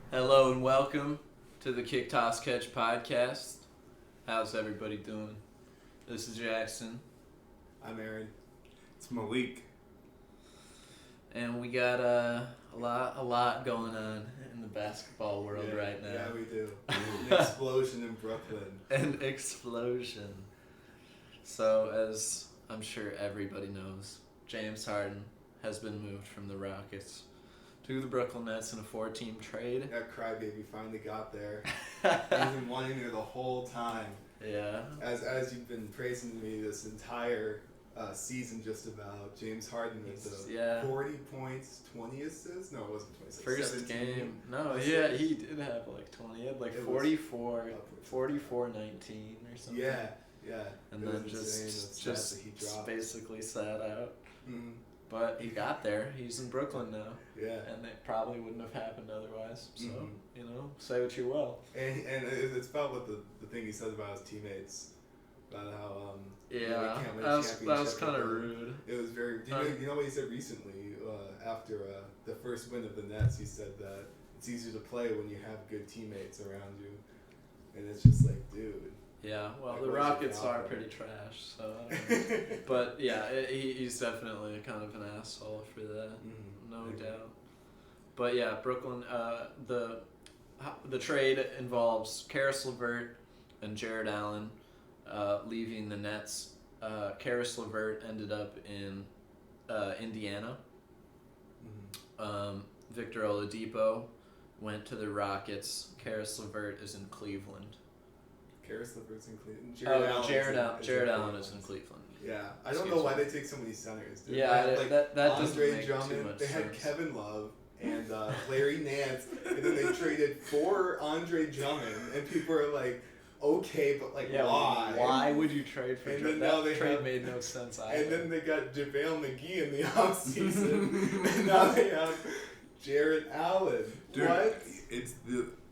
Hello and welcome to the KickTossCatch podcast. How's everybody doing? This is Jackson. I'm Aaron. It's Melekh. And we got a lot going on in the basketball world right now. Yeah, we do. An explosion in Brooklyn. An explosion. So, as I'm sure everybody knows, James Harden has been moved from the Rockets to the Brooklyn Nets in a 4-team trade. That crybaby finally got there. He's been wanting there the whole time. Yeah. As you've been praising me this entire season just about, James Harden with the 40 points, 20 assists? No, it wasn't 26. First 17 game. No, yeah, he did have like 20. He had like 44, 19 or something. Yeah. And then just basically sat out. Mm-hmm. But he got there. He's in Brooklyn now. Yeah. And it probably wouldn't have happened otherwise. So, say what you will. And it's about what the thing he said about his teammates. About how that was kind of rude. It was very. You know what he said recently? After the first win of the Nets, he said that it's easier to play when you have good teammates around you, and it's just like, dude. Yeah, well, the Rockets are pretty trash, so. But yeah, he's definitely kind of an asshole for that, no doubt. But yeah, Brooklyn. The trade involves Karis LeVert and Jared Allen leaving the Nets. Karis LeVert ended up in Indiana. Victor Oladipo went to the Rockets. Karis LeVert is in Cleveland. Karis LeVert's in Cleveland. Jared Allen is in Cleveland. Yeah, I don't know why they take so many centers. Dude. Yeah, that doesn't Andre make Drummond, too much they had sense. Kevin Love and Larry Nance, and then they traded for Andre Drummond, and people are like, okay, but like, why? Why would you trade for him? That trade made no sense either. And then they got JaVale McGee in the offseason, and now they have Jared Allen. Dude, what?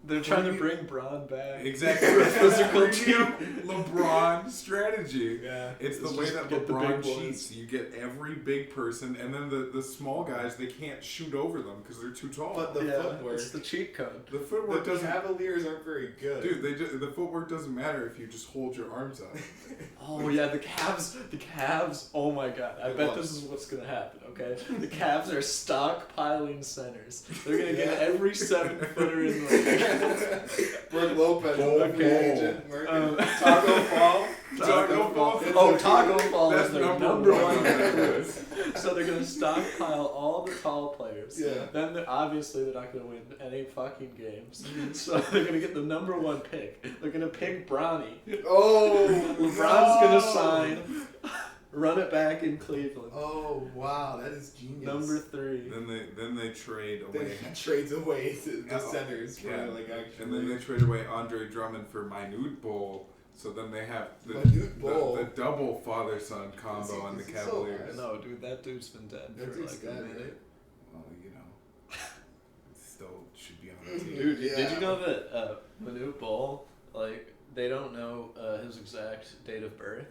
They're trying to bring Bron back. Exactly. Physical team. LeBron strategy. Yeah. It's the way that LeBron cheats. You get every big person, and then the small guys, they can't shoot over them because they're too tall. But the footwork. It's the cheat code. The footwork the Cavaliers aren't very good. Dude, the footwork doesn't matter if you just hold your arms up. Oh yeah, the Cavs. Oh my God, I bet this is what's gonna happen. Okay, the Cavs are stockpiling centers. They're gonna get every 7-footer in the league. Brooke Lopez, agent. Taco Fall. Oh, Taco Fall is their number one. recruit. So they're gonna stockpile all the tall players. Yeah. Then they're not gonna win any fucking games. So they're gonna get the number 1 pick. They're gonna pick Bronny. Oh, LeBron's gonna sign. Run it back in Cleveland. Oh wow, that is genius. Number 3. Then they trade away. Then he trades away the centers for actually. And then they trade away Andre Drummond for Minute Bol. So then they have the double father-son combo on the Cavaliers. No, dude, that dude's been dead for like a minute. Right? Well, still should be on the team. Dude, did you know that Minute Bol, like, they don't know his exact date of birth,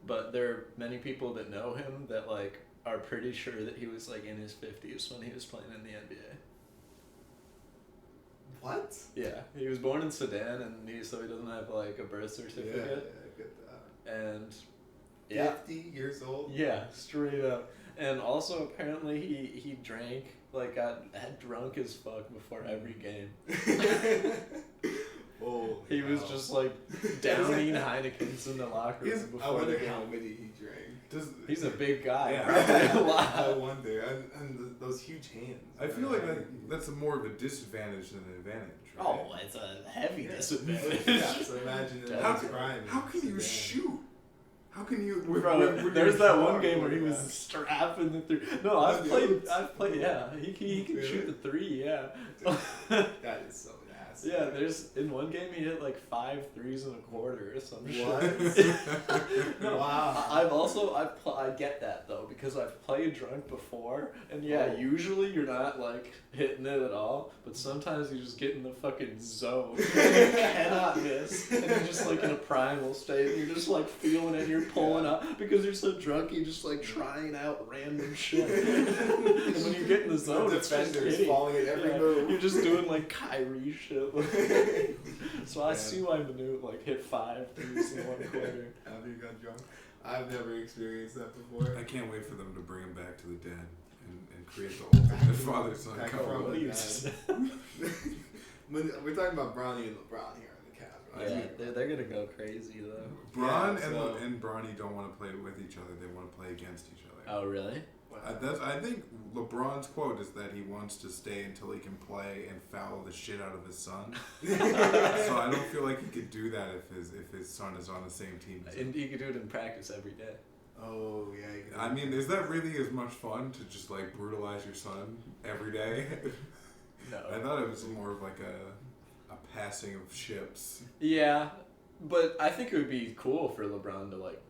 but there are many people that know him that, like, are pretty sure that he was, like, in his 50s when he was playing in the NBA. What? Yeah, he was born in Sudan, and so he doesn't have, like, a birth certificate. Yeah, I get that. And 50 years old? Yeah, straight up. And also, apparently, he drank, like, got drunk as fuck before every game. He was just, like, downing Heinekens in the locker room before the game. How many he drank. He's a big guy. Yeah. Probably a lot. I wonder. And those huge hands. I feel like that's more of a disadvantage than an advantage, right? Oh, it's a heavy disadvantage. Yeah, so imagine in his prime. How can you shoot? How can you? There's that one game where he was strapping the 3. No, I've played. Yeah, he can shoot the 3. Yeah. That is so nasty. Yeah, in one game he hit like 5 threes in a quarter or some shit. What? No, Wow. I get that though because I've played drunk before, and usually you're not like hitting it at all, but sometimes you just get in the fucking zone and you cannot miss, and you're just like in a primal state, and you're just like feeling it, and you're pulling up because you're so drunk, you're just like trying out random shit. And when you get in the zone, it's falling at every move. You're just doing like Kyrie shit. So I see why Manute like hit 5 threes in one quarter. After you got drunk. I've never experienced that before. I can't wait for them to bring him back to the dead and create the ultimate father-son couple. What are you saying? We're talking about Bronny and LeBron here in the Cavs, right? Yeah, they're gonna go crazy though. Bron and Bronny don't want to play with each other. They want to play against each other. Oh really? I think LeBron's quote is that he wants to stay until he can play and foul the shit out of his son. So I don't feel like he could do that if his son is on the same team as him. And he could do it in practice every day. Oh yeah. I mean, is that really as much fun to just like brutalize your son every day? No. I thought it was more of like a passing of ships. Yeah, but I think it would be cool for LeBron to like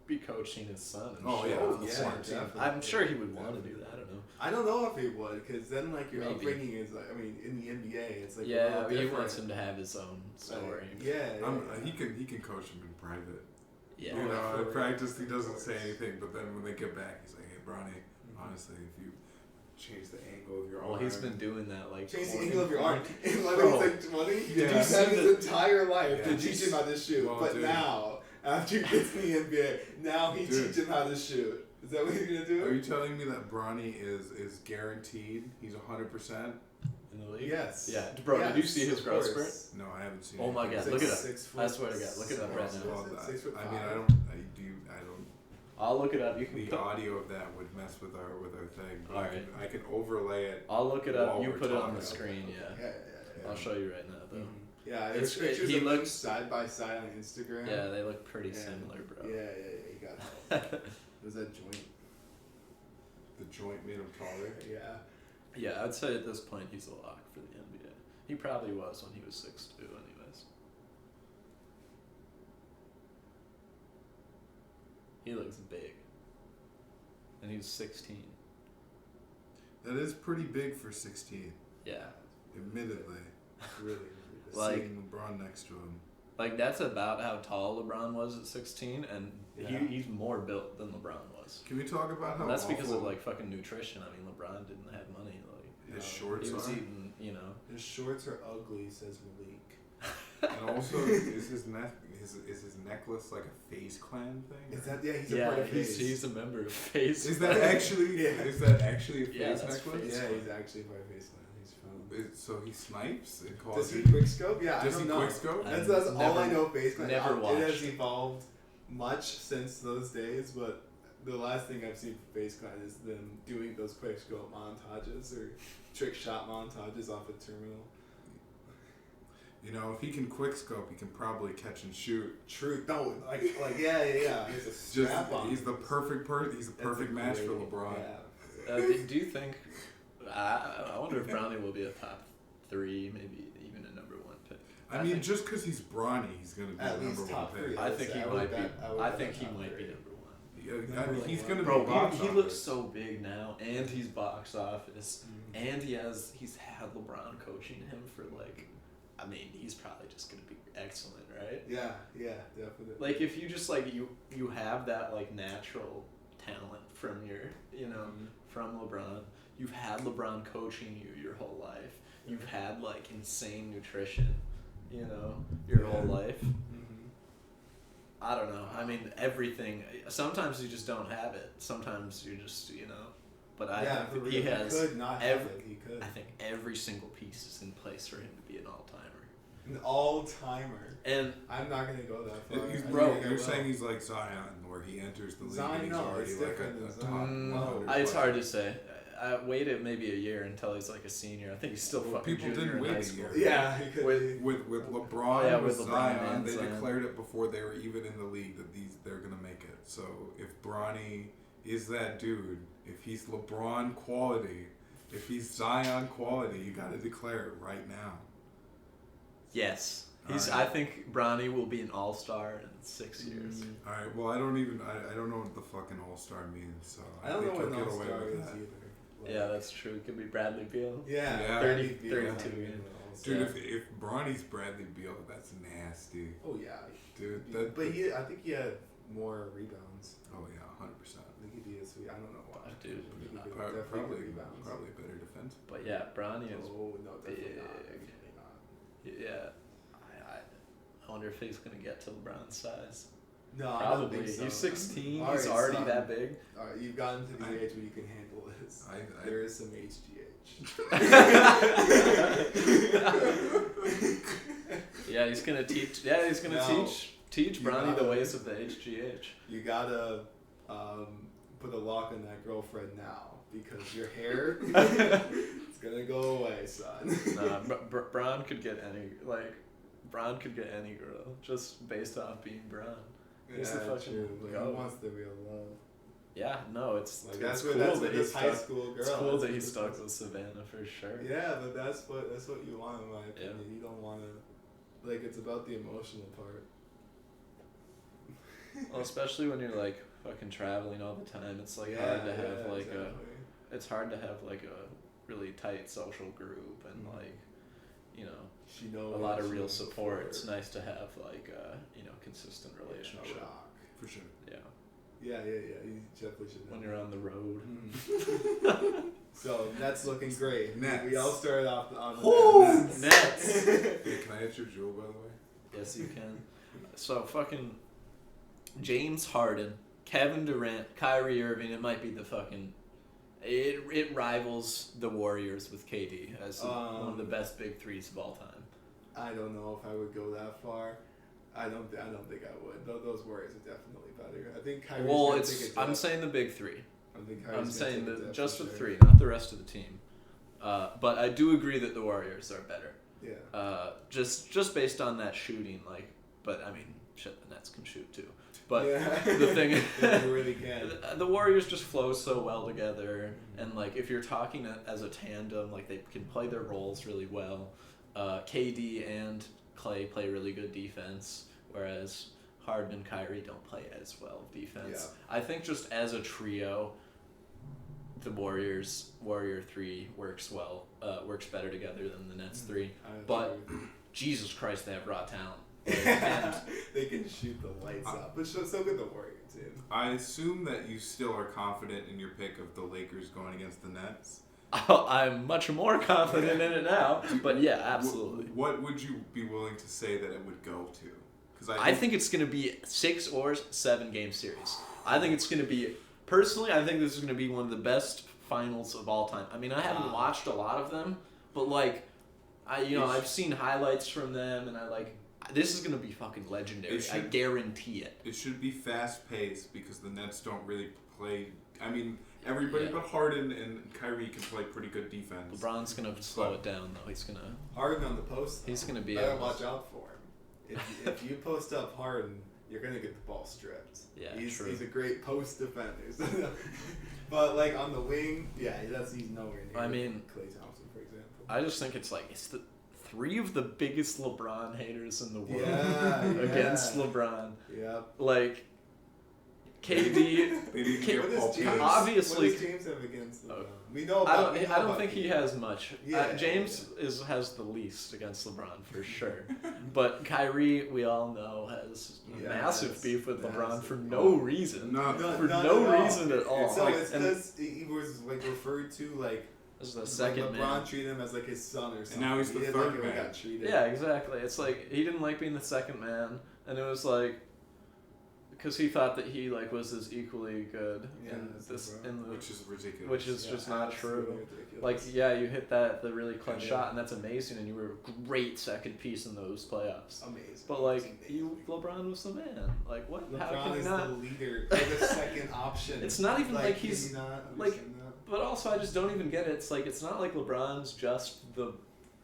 be coaching his son. And shit on the same team. Definitely. I'm sure he would want to do that. I don't know. I don't know if he would, because then like your Maybe. upbringing is like, I mean, in the NBA, it's like Yeah, he wants him to have his own story. He can coach him in private. Yeah. You know, in practice he doesn't say anything, but then when they get back, he's like, "Hey, Bronny, honestly, if you change the angle of your arm." Well, he's been doing that like. Change the angle of your arm. Like he's like 20. Yeah. He's had his entire life to Yeah. teach him how to shoot, Well, but dude. now after he gets in the NBA, now he teaches him how to shoot. Is that what he's gonna do? Are you telling me that Bronny is guaranteed? He's 100%? In the league. Yes. Yeah, bro. Yes, did you see his of growth course. spurt? No, I haven't seen. Oh my anything. God, look it up. 6 foot. I swear to God, look it up right now. Well, 6'5". I mean, I don't. I'll look it up. You can. The audio of that would mess with our thing. But Alright. I can overlay it. I'll look it up. while You we're put it on talking the about screen. it. Yeah. I'll show you right now though. Yeah, It's- there's pictures he of them looks- side by side on Instagram. Yeah, they look pretty And- similar, bro. Yeah, you got it. Was that joint? The joint made him taller. Yeah. Yeah, I'd say at this point he's a lock for the NBA. He probably was when he was 6'2", anyways. He looks big. And he was 16. That is pretty big for 16. Yeah. Admittedly. Really. Like- Seeing LeBron next to him. Like, that's about how tall LeBron was at 16, and Yeah. he's more built than LeBron was. Can we talk about how That's because of, awful like, fucking nutrition. I mean, LeBron didn't have money. Like, his shorts he was are? eating, you know. His shorts are ugly, says Melekh. And also, is his necklace like a FaZe Clan thing? Is that he's a Yeah, part of FaZe. he's a member of FaZe. Is that actually? Yeah. Is that actually a FaZe Yeah, that's necklace? FaZe. Yeah, he's actually part of FaZe Clan. He's from. So he snipes and calls Does he it. quickscope? Yeah, Does I he don't know. quickscope? That's all Never- I know of FaZe Clan. never It watched. has evolved much since those days, but the last thing I've seen from FaZe Clan is them doing those quickscope montages or trick shot montages off a terminal. You know, if he can quickscope, he can probably catch and shoot. True. No, like yeah. He's a strap on. He's the perfect He's the perfect match for LeBron. Yeah. Do you think? I wonder if Bronny will be a top 3, maybe even a number 1 pick. I mean, just because he's Bronny, he's going to be At the number least 1 top pick. 3. I think he I would might be. bet- I would I bet think he top might be 3. number 1. Yeah, I mean, he's going to be Bro, box he office. looks so big now, and he's box office, and he's had LeBron coaching him for like, I mean, he's probably just gonna be excellent, right? Yeah, definitely. Like if you just like you have that like natural talent from your from LeBron. You've had LeBron coaching you your whole life. You've had like insane nutrition, your whole life. I don't know. I mean, everything. Sometimes you just don't have it. Sometimes you just, But I think he has. He could not have it. He could. I think every single piece is in place for him to be an all-timer. An all-timer. And I'm not gonna go that far. You're saying he's like Zion, where he enters the league and he's already like a top 100 it's player. hard to say. I waited maybe a year until he's like a senior. I think he's still fucking people junior didn't in wait high a school. year. Yeah, he could be. With LeBron, Yeah, with with LeBron Zion, and they Zion. declared it before they were even in the league that they're gonna make it. So if Bronny is that dude, if he's LeBron quality, if he's Zion quality, you got to declare it right now. Yes. Right. I think Bronny will be an all-star in 6 years. All right. Well, I don't know what the fucking all-star means, so I don't know think what he'll an get away all-star with is that. either. Like, Yeah, that's true. It could be Bradley Beal. Yeah, Yeah. 32 yeah. Dude, if Bronny's Bradley Beal, that's nasty. Oh yeah, Dude, but I think he had more rebounds. Oh yeah, 100%. I think he'd be a sweet. I don't know why. Dude, I think he could Probably definitely get rebounds. better defense. But yeah, Bronny is Oh no, definitely not. big. Definitely not. Yeah, I wonder if he's gonna get to LeBron's size. No, I don't Probably. think so. He's 16. All He's right, already son. that big. All right, you've gotten to the age where you can handle this. There is some HGH. Yeah, he's gonna teach. Yeah, he's gonna No. teach You Bronny the gotta- ways of the HGH. You gotta put a lock on that girlfriend now because your hair it's gonna go away, son. Nah, Bron could get any Bron could get any girl just based off being Bron. He's the fucking true, but goat. he wants the real love. Yeah, no, it's Like it's that's cool what that this he's high stuck. school girl. It's cool that's that what he's this- stuck with Savannah for sure. Yeah, but that's what you want in my opinion. Yeah. You don't want to like it's about the emotional part. Well, especially when you're like fucking traveling all the time, it's like hard to have like it's hard to have like a really tight social group and like, you know, She knows a lot of she real knows support. before. It's nice to have like a, you know, consistent Yeah, relationship. rock. For sure. Yeah. Yeah. You definitely should know. When you're on the road. So Nets looking great. Nets. We all started off on the Woo! Nets. Nets. Hey, can I hit your jewel, by the way? Yes, you can. So fucking James Harden, Kevin Durant, Kyrie Irving. It might be the fucking. It rivals the Warriors with KD as one of the best big threes of all time. I don't know if I would go that far. I don't think I would. Those Warriors are definitely better. I think Kyrie's Well, gonna take a I'm dip. saying the big three. I think Kyrie's I'm gonna saying take a dip just for the sure. three, not the rest of the team. But I do agree that the Warriors are better. Yeah. Just based on that shooting, like. But I mean, shit, the Nets can shoot too. But yeah. the thing is, they really can. the Warriors just flow so well together, and like if you're talking as a tandem, like they can play their roles really well. KD and Clay play really good defense, whereas Harden and Kyrie don't play as well defense. Yeah. I think just as a trio, the Warrior 3 works better together than the Nets 3. But Jesus Christ, they have raw talent. And they can shoot the lights out, but so good the Warriors too. I assume that you still are confident in your pick of the Lakers going against the Nets. I'm much more confident in it now, but yeah, absolutely. What would you be willing to say that it would go to? Because I think it's going to be 6 or 7 game series. I think it's going to be, personally, I think this is going to be one of the best finals of all time. I mean, I haven't watched a lot of them, but like, I've seen highlights from them, and this is going to be fucking legendary. I guarantee it. It should be fast paced because the Nets don't really play. I mean, everybody but Harden and Kyrie can play pretty good defense. LeBron's going to slow it down, though. He's going to. Harden on the post. He's going to be. Better watch out for him. If you post up Harden, you're gonna get the ball stripped. Yeah, he's true. a great post defender. But like on the wing, he's nowhere near. I mean, Klay Thompson, for example. I just think it's the 3 of the biggest LeBron haters in the world against LeBron. Yep. Like, KD. They need to get What does Paul James, Pierce. Obviously- what does James have against LeBron? We I know about. don't think he has much. Yeah. James has the least against LeBron for sure. But Kyrie, we all know, has massive beef with LeBron for no reason. No, For no reason at all. So Like, it's and because he was like referred to like. this is the Like second LeBron man. treated him as like his son or something. now he's the He didn't third like it when he man. got treated. Yeah, exactly. It's like he didn't like being the second man, and it was like because he thought that he was as equally good Which is ridiculous. which is just not absolutely true. ridiculous. Like, you hit the really clutch shot, and that's amazing, and you were a great second piece in those playoffs. Amazing. But LeBron was the man. Like, what? How LeBron can you is not? the leader, the second option. It's not even like can he's you not like. understand that? But also, I just don't even get it. It's not like LeBron's just the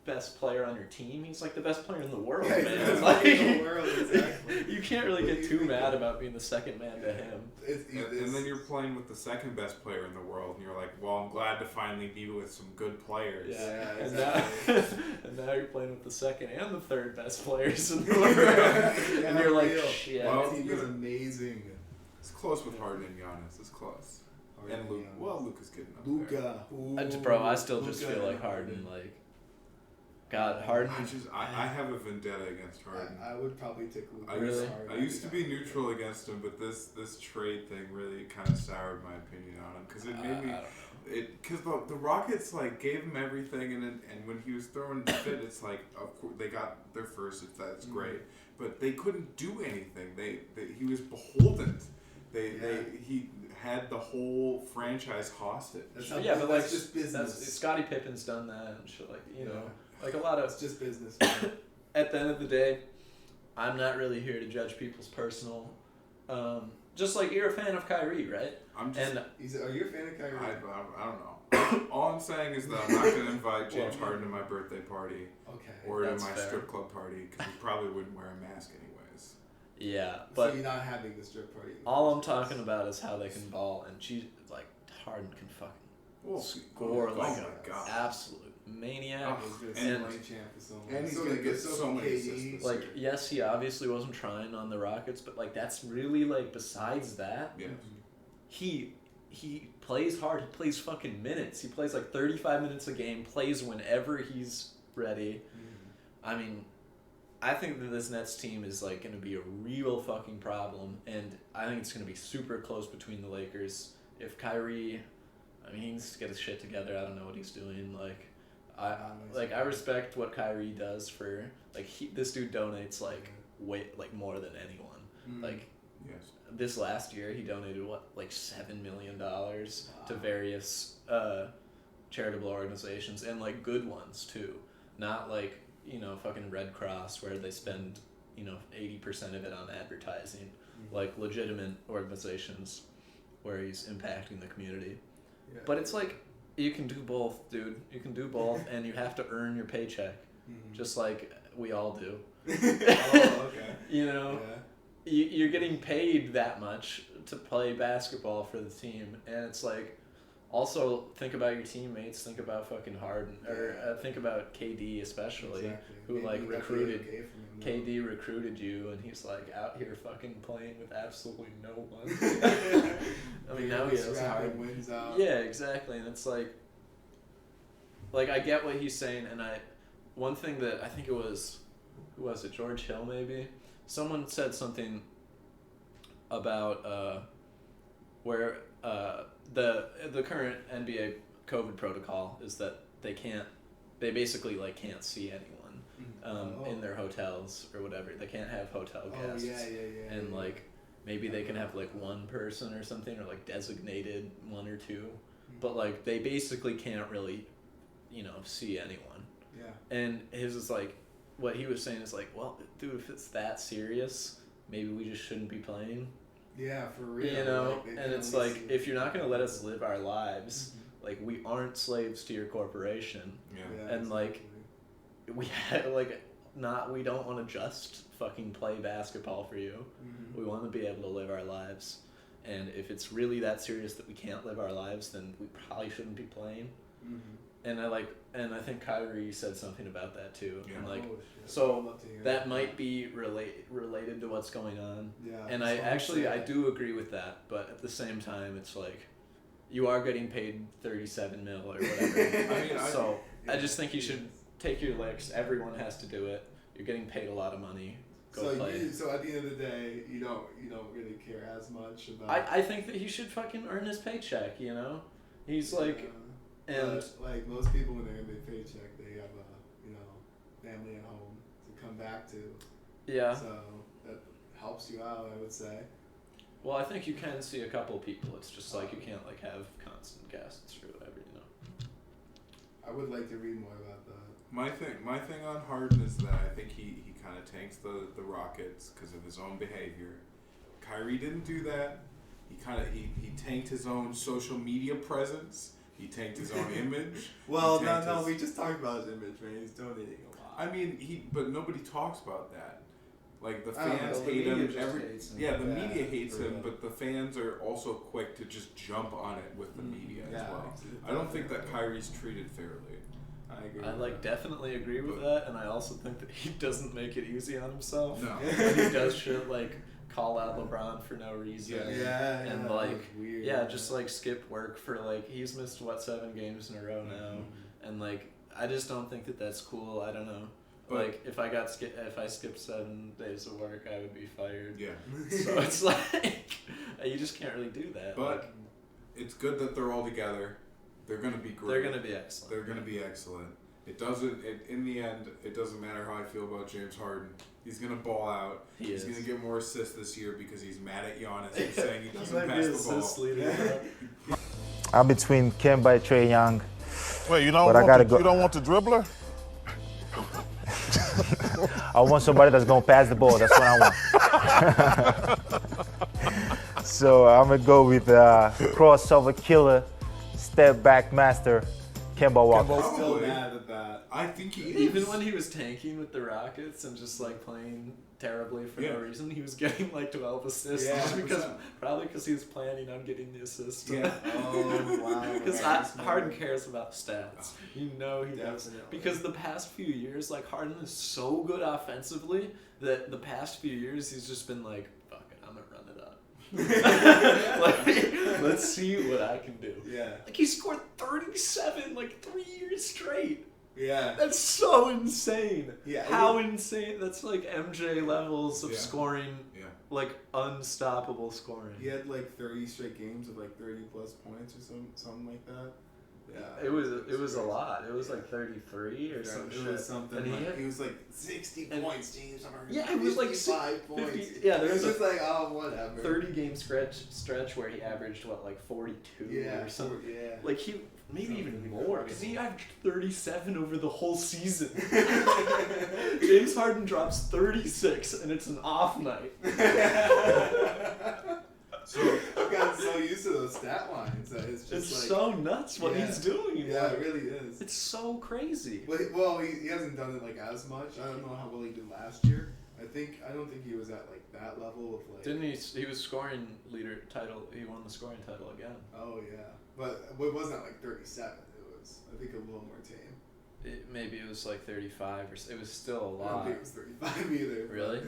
best player on your team. He's like the best player in the world, Yeah, man. he's the best Like, player in the world, exactly. You can't really get too mad about being the second man to him. And then you're playing with the second best player in the world, and you're like, well, I'm glad to finally be with some good players. Yeah, exactly. and now you're playing with the second and the third best players in the world. And you're like, shit. Well, team is amazing. It's close with Harden and Giannis. It's close. Harden and Luke. Giannis. Well, Luke is getting up Luka. Bro, I still just feel like Harden, like, God, Harden. I have a vendetta against Harden. I would probably take Luka. I used to be neutral against him, but this trade thing really kind of soured my opinion on him because it made me. Because the Rockets like gave him everything, and when he was throwing the fit, it's like of course they got their first. That's great, but they couldn't do anything. He was beholden. He had the whole franchise hostage. But like that's just business. Scottie Pippen's done that and shit. Like like a lot of. It's just business. At the end of the day, I'm not really here to judge people's personal. Just like you're a fan of Kyrie, right? Are you a fan of Kyrie? I don't know. All I'm saying is that I'm not going to invite James Harden to my birthday party or to my strip club party because he probably wouldn't wear a mask anyways. Yeah, but so you're not having the strip party. All I'm talking about is how they can ball, and Harden can fucking score like an absolute maniac. And he's going to get so many assists. Like, yes, he obviously wasn't trying on the Rockets, but like that's really like besides that. Yes. He plays hard. He plays fucking minutes. He plays like 35 minutes a game. Plays whenever he's ready. I mean, I think that this Nets team is like going to be a real fucking problem, and I think it's going to be super close between the Lakers. If Kyrie, he needs to get his shit together. I don't know what he's doing. Like, I respect what Kyrie does for this dude donates more than anyone. Like, yes. This last year he donated $7 million to various charitable organizations and like good ones too, not like fucking Red Cross where they spend 80% of it on advertising, like legitimate organizations where he's impacting the community. Yeah. But it's like you can do both, dude. You can do both, and you have to earn your paycheck, just like we all do. Oh, okay. Yeah. You're getting paid that much to play basketball for the team, and it's like, also think about your teammates, think about fucking Harden, or think about KD especially, who recruited, KD recruited you, and he's like out here fucking playing with absolutely no one. Now he has Harden. Wins out. Yeah, exactly, and it's like I get what he's saying, and one thing that I think it was, who was it, George Hill maybe? Someone said something about where the current NBA COVID protocol is that they basically can't see anyone in their hotels or whatever. They can't have hotel guests. And maybe they can have one person or something, or designated one or two, but they basically can't really see anyone. Yeah. And his is what he was saying is well, dude, if it's that serious, maybe we just shouldn't be playing. Yeah, for real. And it's if you're not going to let us live our lives, we aren't slaves to your corporation. Yeah. And we don't want to just fucking play basketball for you. We want to be able to live our lives. And if it's really that serious that we can't live our lives, then we probably shouldn't be playing. And I think Kyrie said something about that too. Yeah. And so that might be related to what's going on. Yeah. And I do agree with that, but at the same time, it's you are getting paid $37 million or whatever. I just think you should take your licks. Everyone has to do it. You're getting paid a lot of money. Go play. So at the end of the day, you don't really care as much about. I think that he should fucking earn his paycheck. He's and most people when they're in their paycheck, they have a family at home to come back to. Yeah. So that helps you out, I would say. Well, I think you can see a couple people. It's just you can't have constant guests or whatever, I would like to read more about that. My thing on Harden is that I think he kind of tanks the Rockets because of his own behavior. Kyrie didn't do that. He tanked his own social media presence He tanked his own image. Well, no, we just talked about his image, man. He's donating a lot. I mean, but nobody talks about that. Like, the fans hate him. The media hates him, but the fans are also quick to just jump on it with the media as well. I don't think that Kyrie's treated fairly. I agree. I definitely agree with that, and I also think that he doesn't make it easy on himself. No. When he does shit like call out LeBron for no reason. And weird, just like skip work for like he's missed 7 games in a row now, and like I just don't think that that's cool. I don't know. But like if I skipped 7 days of work, I would be fired. Yeah. So it's like you just can't really do that. But it's good that they're all together. They're gonna be great. They're gonna be excellent. They're gonna be excellent. It doesn't. In the end, it doesn't matter how I feel about James Harden. He's gonna ball out. He's gonna get more assists this year because he's mad at Giannis and saying he doesn't pass the ball. I'm between Kemba and Trae Young. Wait, you don't want the dribbler? I want somebody that's gonna pass the ball. That's what I want. So I'm gonna go with crossover killer, step back master, Kemba Walker. I'm still mad at that. I think he is. Even when he was tanking with the Rockets and just like playing terribly for no reason, he was getting like 12 assists just probably because he was planning on getting the assist. Yeah. Oh wow. Because Harden cares about stats. You know he does. Because the past few years, like Harden is so good offensively that the past few years he's just been like, fuck it, I'm gonna run it up. Like, let's see what I can do. Yeah. Like he scored 37 like 3 years straight. Yeah. That's so insane. Yeah. How insane. That's like MJ levels of scoring. Yeah. Like unstoppable scoring. He had like 30 straight games of like 30 plus points or something like that. Yeah. It was a lot. It was like 33 or something. It was something he was like 60 points, James. Yeah, it was like 5 points. 50, yeah, there was just like, oh, whatever. 30 game stretch where he averaged like 42 or something. Yeah. Like he maybe even more because he averaged 37 over the whole season. James Harden drops 36 and it's an off night. So I've gotten so used to those stat lines that it's just it's so nuts what he's doing. Yeah, it really is. It's so crazy. Well, he hasn't done it like as much. I don't know how well he did last year. I don't think he was at like that level of like. Didn't he? He was scoring leader title. He won the scoring title again. Oh yeah, but it wasn't like 37. It was I think a little more tame. Maybe it was like 35 or it was still a lot. I don't think it was 35 either. Really?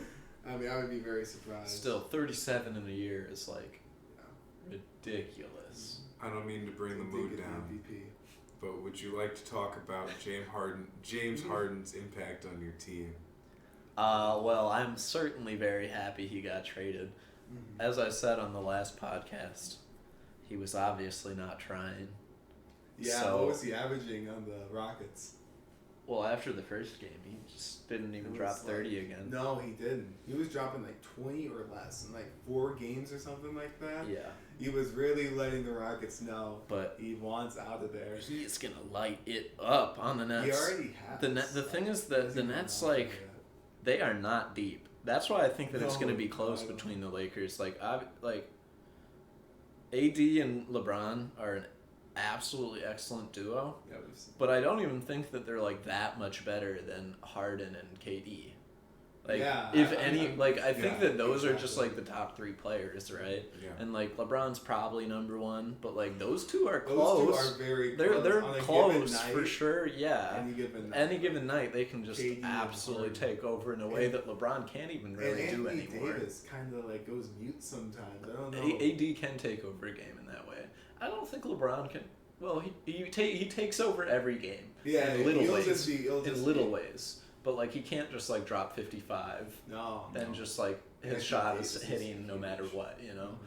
I mean, I would be very surprised. Still, 37 in a year is like ridiculous. I don't mean to bring the mood down, MVP. but would you like to talk about James Harden's impact on your team? Well, I'm certainly very happy he got traded. Mm-hmm. As I said on the last podcast, he was obviously not trying. Yeah, so, what was he averaging on the Rockets? Well, after the first game, he just didn't even drop 30 again. No, he didn't. He was dropping like 20 or less in like 4 games or something like that. Yeah. He was really letting the Rockets know but he wants out of there. He is going to light it up on the Nets. He already has. The thing is that the Nets, like, they are not deep. That's why I think that it's going to be close between the Lakers. Like AD and LeBron are an absolutely excellent duo, but I don't even think that they're like that much better than Harden and KD. Like, I think that those are just like the top 3 players, right? Yeah. And like LeBron's probably number 1, but like those two are close. Those two are very close. They're on a close night, for sure. Yeah. Any given night, they can just absolutely take over in a way that LeBron can't even really do anymore. Davis kind of like goes mute sometimes. I don't know. AD can take over a game in that way. I don't think LeBron can. Well, he takes over every game. Yeah, in little ways. But like he can't just like drop 55. No. And just like his shot is hitting no matter what, you know.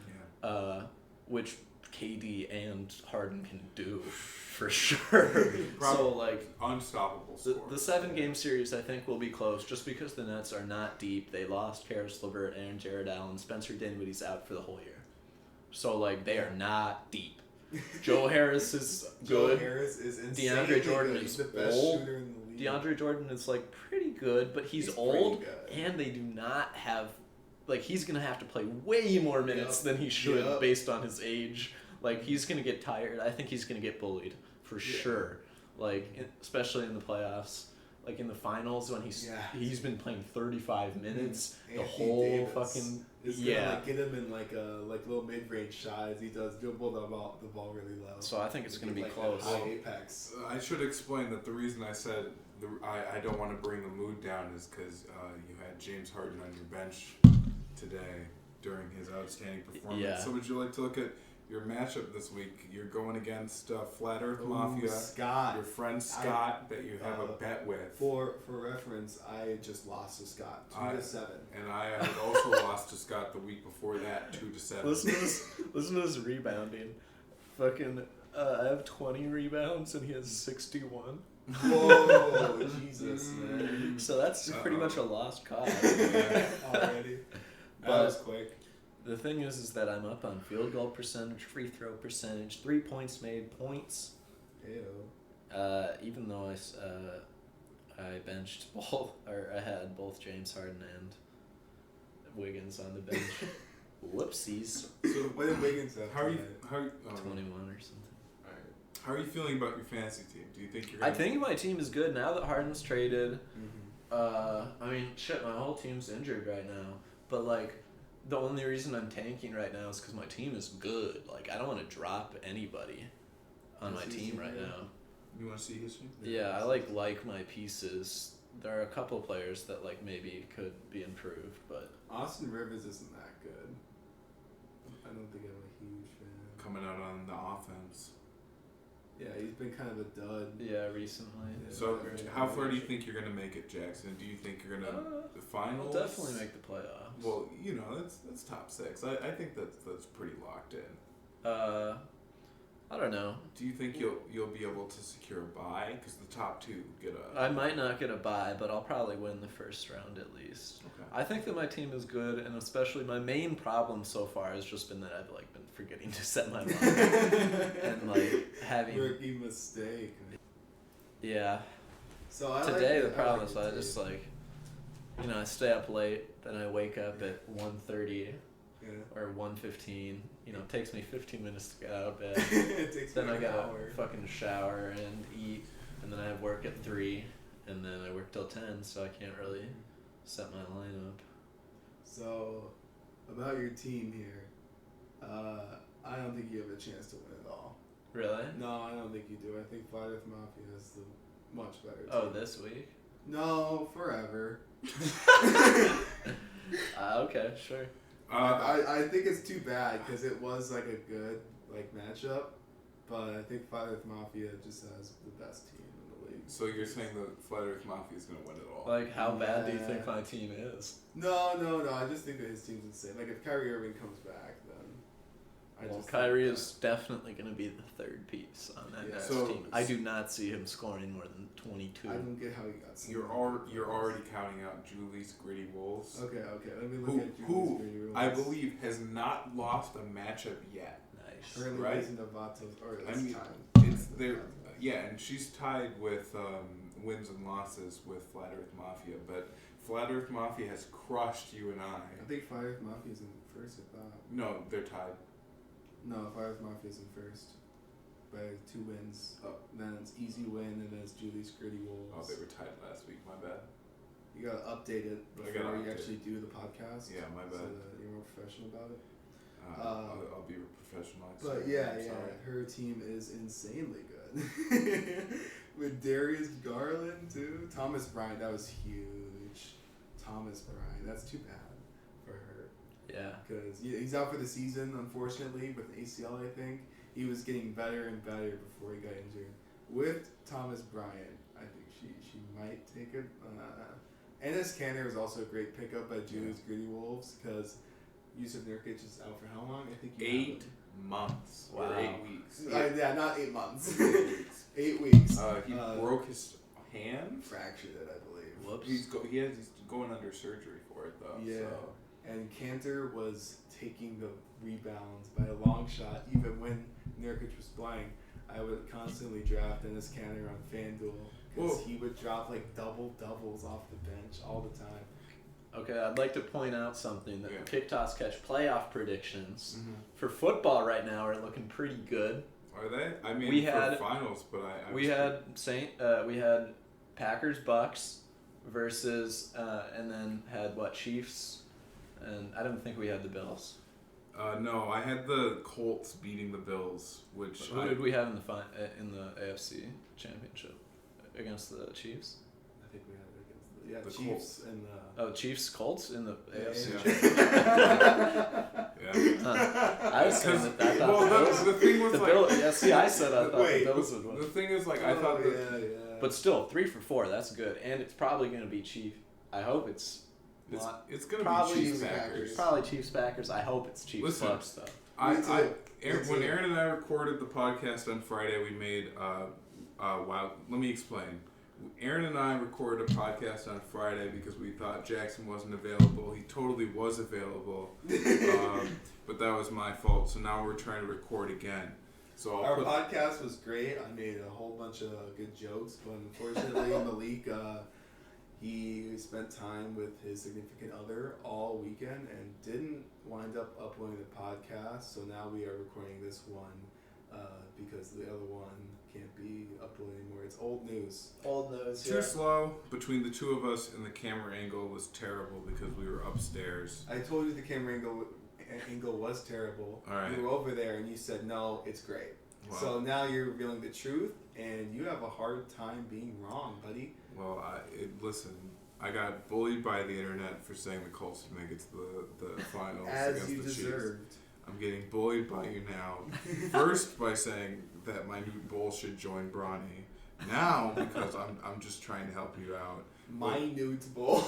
Yeah. Which KD and Harden can do for sure. So like unstoppable. The 7-game series I think will be close just because the Nets are not deep. They lost Karis LeVert and Jared Allen. Spencer Dinwiddie's out for the whole year. So like they are not deep. Joe Harris is good. Joe Harris is insane. DeAndre Jordan is the best shooter in the league. DeAndre Jordan is like pretty good, but he's old, and they do not have he's gonna have to play way more minutes than he should based on his age. Like, he's going to get tired. I think he's going to get bullied for sure. Like, especially in the playoffs. Like, in the finals when he's been playing 35 minutes the whole Davis fucking... It's gonna like get him in like little mid-range shots. He does dribble the ball really low. So I think it's going to be like close. High apex. I should explain that the reason I said I don't want to bring the mood down is because you had James Harden on your bench today during his outstanding performance. Yeah. So would you like to look at your matchup this week? You're going against Flat Earth Mafia, Scott, your friend Scott that you have a bet with. For reference, I just lost to Scott 2-7, and I had also lost to Scott the week before that 2-7. Listen to this rebounding. Fucking, I have 20 rebounds and he has 61. Whoa, Jesus, man! So that's pretty much a lost cause already. That was quick. The thing is that I'm up on field goal percentage, free throw percentage, 3 points made, points. Ew. Even though I benched both, or I had both James Harden and Wiggins on the bench. Whoopsies. So what did Wiggins have? How are you? 21 or something. How are you feeling about your fantasy team? Do you think you're? I think my team is good now that Harden's traded. I mean, shit, my whole team's injured right now. But like, the only reason I'm tanking right now is because my team is good. Like, I don't want to drop anybody on my team right now. You want to see his team? Yeah, I like my pieces. There are a couple players that like maybe could be improved, but Austin Rivers isn't that good. I don't think I'm a huge fan. Coming out on the offense. Yeah, he's been kind of a dud. yeah, recently. So, how far do you think you're gonna make it, Jackson? Do you think you're gonna the finals? I'll definitely make the playoffs. Well, you know, that's top 6. I think that's pretty locked in. I don't know. Do you think you'll be able to secure a bye? Because the top 2 get a. I might not get a bye, but I'll probably win the first round at least. Okay. I think that my team is good, and especially my main problem so far has just been that I've like been forgetting to set my lineup and like having rookie mistake. Yeah. So I today like the problem is I just like, I stay up late, then I wake up at 1:30 or 1:15. It takes me 15 minutes to get out of bed. It takes then me I an gotta hour. fucking shower and eat, and then I have work at 3, and then I work till 10, so I can't really set my lineup. So, about your team here, I don't think you have a chance to win it all. Really? No, I don't think you do. I think Flat Earth Mafia is the much better team. Oh, this week? No, forever. Okay, sure. I think it's too bad because it was like a good matchup, but I think Flat Earth Mafia just has the best team in the league. So you're saying the Flat Earth Mafia is gonna win it all? Like, how bad do you think my team is? No. I just think that his team's insane. Like, if Kyrie Irving comes back, then Kyrie is definitely going to be the third piece on that next So- team. I do not see him scoring more than 22. I don't get how he got. You're already counting out Julie's Gritty Wolves. Okay. Let me look at Who Julie's I believe has not lost a matchup yet. Nice. early right? days in Novato's or I mean, time. it's there. Yeah, and she's tied with wins and losses with Flat Earth Mafia, but Flat Earth Mafia has crushed you and I think Flat Earth Mafia is in first. I thought. No, they're tied. No, Flat Earth Mafia is in first by 2 wins. Then it's Easy Win, and then it's Julie's Gritty Wolves. Oh, they were tied last week. My bad. You gotta update it before you actually do the podcast. Yeah, my bad. So that you're more professional about it. I'll be professional. But yeah, her team is insanely good. With Darius Garland too, Thomas Bryant, that was huge. Thomas Bryant, that's too bad for her. Yeah. Because he's out for the season, unfortunately, with an ACL. I think he was getting better and better before he got injured. With Thomas Bryant, I think she might take it. Enes Kanter is also a great pickup by Julie's Gritty Wolves because Yusuf Nurkic is out for how long? I think 8 months. Wow. Or 8 weeks. Yeah, not 8 months. 8 weeks. 8 weeks. He broke his hand. Fractured it, I believe. Whoops. He's going under surgery for it though. Yeah. So. And Kanter was taking the rebounds by a long shot, even when Nurkic was playing. I would constantly draft Enes Kanter on FanDuel because he would drop like doubles off the bench all the time. Okay, I'd like to point out something that the KickTossCatch playoff predictions for football right now are looking pretty good. Are they? I mean, we had finals, but we had Packers Bucks versus and then had Chiefs, and I don't think we had the Bills. No, I had the Colts beating the Bills. Who did we have in the AFC Championship against the Chiefs? I think we had it against the Chiefs Colts. and the. Oh, Chiefs Colts in the AFC. I was saying that. I thought the thing was Bills. Yeah, see, I said I thought the Bills would win. The thing is, I thought But still, 3 for 4. That's good, and it's probably going to be Chiefs. I hope it's. It's going to be Chiefs Packers. Probably Chiefs Packers. I hope it's Chiefs Bucks though. When Aaron and I recorded the podcast on Friday, we made wow. Let me explain. Aaron and I recorded a podcast on Friday because we thought Jackson wasn't available. He totally was available, but that was my fault. So now we're trying to record again. So our podcast was great. I made a whole bunch of good jokes, but unfortunately, Melekh. He spent time with his significant other all weekend and didn't wind up uploading the podcast. So now we are recording this one because the other one can't be uploaded anymore. It's old news. Old news. Too slow. Between the two of us, and the camera angle was terrible because we were upstairs. I told you the camera angle was terrible. All right. You were over there and you said no, it's great. Wow. So now you're revealing the truth, and you have a hard time being wrong, buddy. Well, listen, I got bullied by the internet for saying the Colts would make it to the finals As against you the deserved. Chiefs. I'm getting bullied by you now. First by saying that Minuit Bol should join Bronny. Now because I'm just trying to help you out. Minuit Bol.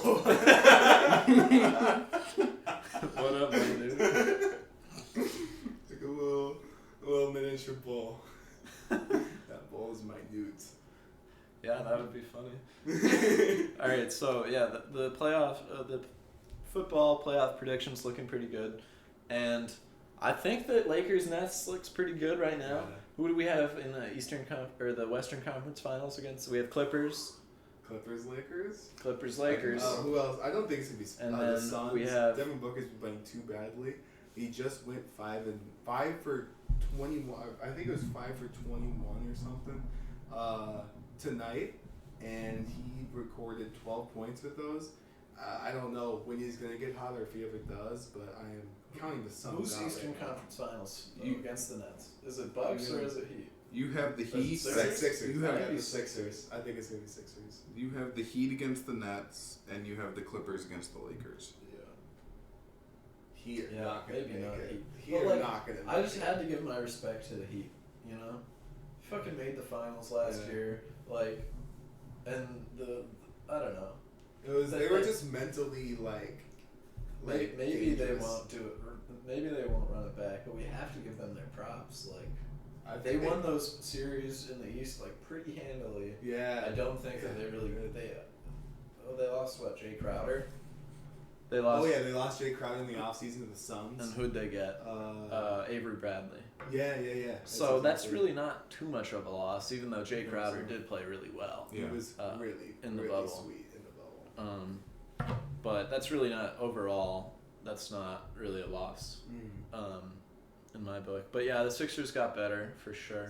What up, Minute? Like a little miniature bowl. That bowl is minute. Yeah, that would be funny. All right, so yeah, the playoff, the football playoff predictions looking pretty good, and I think that Lakers Nets looks pretty good right now. Yeah. Who do we have in the the Western Conference Finals against? We have Clippers. Clippers, Lakers. Who else? I don't think it's gonna be and the Suns. We have Devin Booker's been playing too badly. He just went 5 for 21. I think it was 5 for 21 or something tonight, and he recorded 12 points with those. I don't know when he's gonna get hot or if he ever does, but I am counting the Suns. Who's Eastern Conference Finals? You against the Nets? Is it Bucks or is it Heat? You have the Heat. Sixers. You have the Sixers. I think it's gonna be Sixers. You have the Heat against the Nets, and you have the Clippers against the Lakers. Heat. Maybe not Heat. Heat are not gonna. I just had to give my respect to the Heat. You know, fucking made the finals last year. And I don't know. It was they were just mentally maybe they won't do it. Maybe they won't run it back, but we have to give them their props. They won those series in the East pretty handily. Yeah. I don't think that they really they lost Jay Crowder. They lost. Oh yeah, they lost Jay Crowder in the offseason to the Suns. And who'd they get? Avery Bradley. Yeah. So that's really not too much of a loss, even though Jay Crowder did play really well. Yeah. He was really in the really bubble. Sweet in the bubble. But that's really not overall. That's not really a loss. In my book. But yeah, the Sixers got better for sure.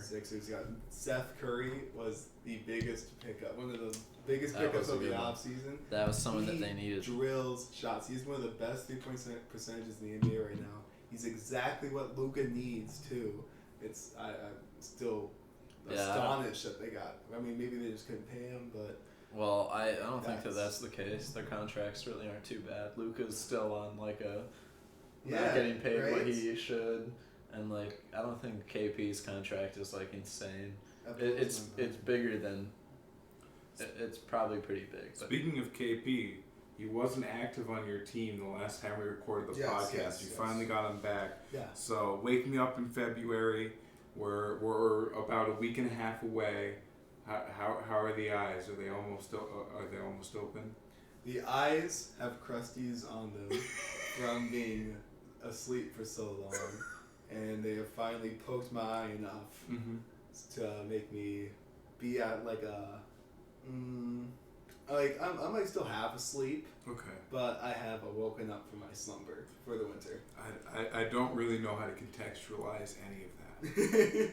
Seth Curry was the biggest pickup. One of the biggest pickups of the offseason. That was someone that they needed. Drills shots. He's one of the best 3-point percentages in the NBA right now. He's exactly what Luka needs too. I'm still astonished that they got. I mean, maybe they just couldn't pay him, but. Well, I don't think that's the case. Their contracts really aren't too bad. Luka's still on not getting paid what he should. And I don't think KP's contract is insane. It's bigger than. It's probably pretty big. But. Speaking of KP, he wasn't active on your team the last time we recorded the podcast. You finally got him back. Yeah. So wake me up in February. We're about a week and a half away. How are the eyes? Are they almost open? The eyes have crusties on them from being asleep for so long. And they have finally poked my eye enough to make me be at Like I'm like still half asleep. Okay. But I have woken up from my slumber for the winter. I don't really know how to contextualize any of that.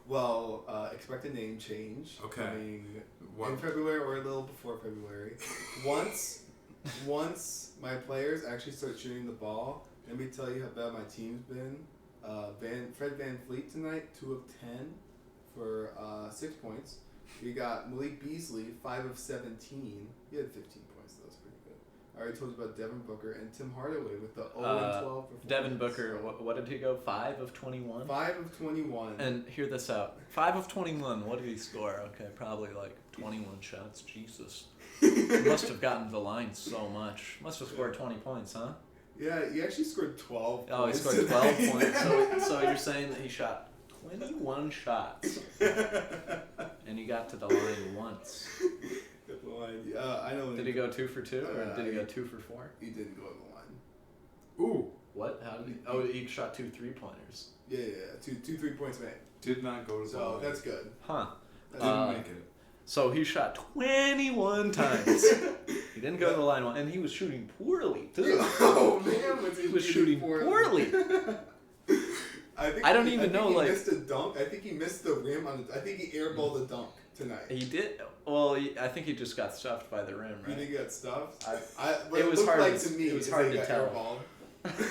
Well, expect a name change. Okay. Coming in February or a little before February. Once my players actually start shooting the ball, let me tell you how bad my team's been. Fred VanVleet tonight, 2 of 10 for 6 points. We got Malik Beasley, 5 of 17. He had 15 points. That was pretty good. I already told you about Devin Booker and Tim Hardaway with the 0 and 12 performance. Devin Booker, what did he go? 5 of 21? 5 of 21. And hear this out. 5 of 21. What did he score? Okay, probably like 21 shots. Jesus. He must have gotten to the line so much. Must have scored 20 points, huh? Yeah, he actually scored 12 Oh, he points scored 12 tonight. points. So you're saying that he shot 21 shots and he got to the line once. Got the line. I know. Did he go 2 for 2 or did he go 2 for 4? He didn't go to the line. Ooh. What? How did he? Oh, he shot 2 3-pointers. Yeah. 2 3-points made. Did not go to the So line. that's good. Huh. Didn't make it. So he shot 21 times. He didn't go to the line one, and he was shooting poorly too. Oh man, He was shooting poorly. I don't even know. He like missed a dunk. I think he missed the rim on. I think he airballed a dunk tonight. he did. Well, I think he just got stuffed by the rim, You right? think he got stuffed? It it was looked hard like to- to me. it was is hard he to got tell. airballed.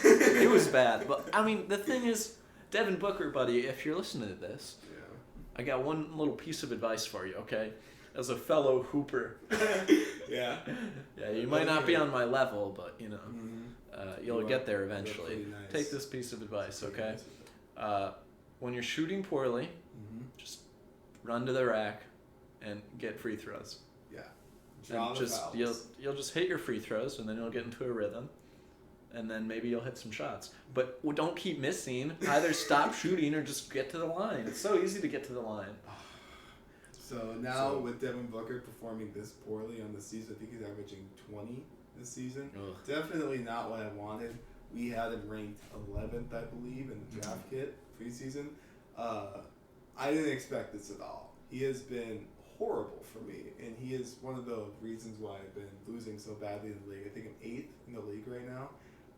It was bad, but I mean, the thing is, Devin Booker, buddy, if you're listening to this, I got one little piece of advice for you, okay? As a fellow hooper. Yeah. Yeah, you might not be on my level, but you know, Mm-hmm. you'll You get are. there You're eventually. pretty nice. Take this piece of advice, Pretty okay? nice. When you're shooting poorly, just run to the rack and get free throws. Yeah. And Draw the just fouls. you'll just hit your free throws, and then you'll get into a rhythm, and then maybe you'll hit some shots. But don't keep missing. Either stop shooting or just get to the line. It's so easy to get to the line. So now with Devin Booker performing this poorly on the season, I think he's averaging 20 this season. Ugh. Definitely not what I wanted. We had him ranked 11th, I believe, in the draft kit preseason. I didn't expect this at all. He has been horrible for me, and he is one of the reasons why I've been losing so badly in the league. I think I'm 8th in the league right now.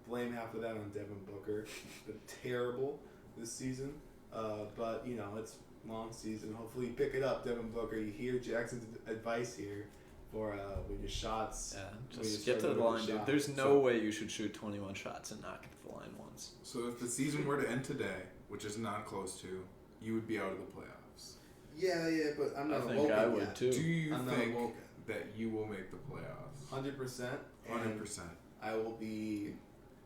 Blame half of that on Devin Booker. Been terrible this season, but you know it's long season. Hopefully you pick it up, Devin Booker. You hear Jackson's advice here for when your shots. Yeah, when you just get to struggle the with line, your dude. There's shots. no way you should shoot 21 shots and not get to the line once. So if the season were to end today, which is not close to, you would be out of the playoffs. Yeah, but I'm I not think awoken I would yet. too. Do you I'm not think awoken. that you will make the playoffs? 100%. 100%. I will be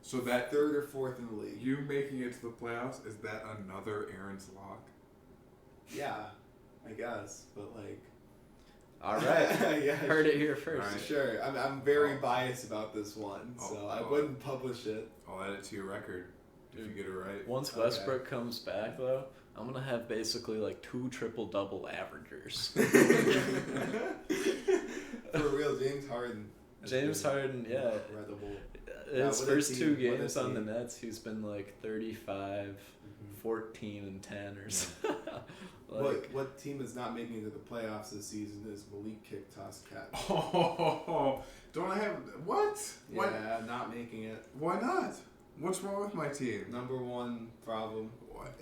So that 3rd or 4th in the league. you making it to the playoffs, is that another Aaron's lock? Yeah, I guess, but like. All right, Yeah, heard it here first. All right. Sure, I'm very biased about this one, so I wouldn't publish it. I'll add it to your record if you get it right. Once Okay. Westbrook comes back, though, I'm gonna have basically like 2 triple-double averagers. For real, James Harden. James Harden, yeah. Incredible. His what a first 2 team, what a games on the team. Nets, he's been like 35, 14, and 10 or something. What team is not making it to the playoffs this season is Melekh KickTossCatch. Oh, don't I have what? Yeah, not making it. Why not? What's wrong with my team? Number 1 problem. What?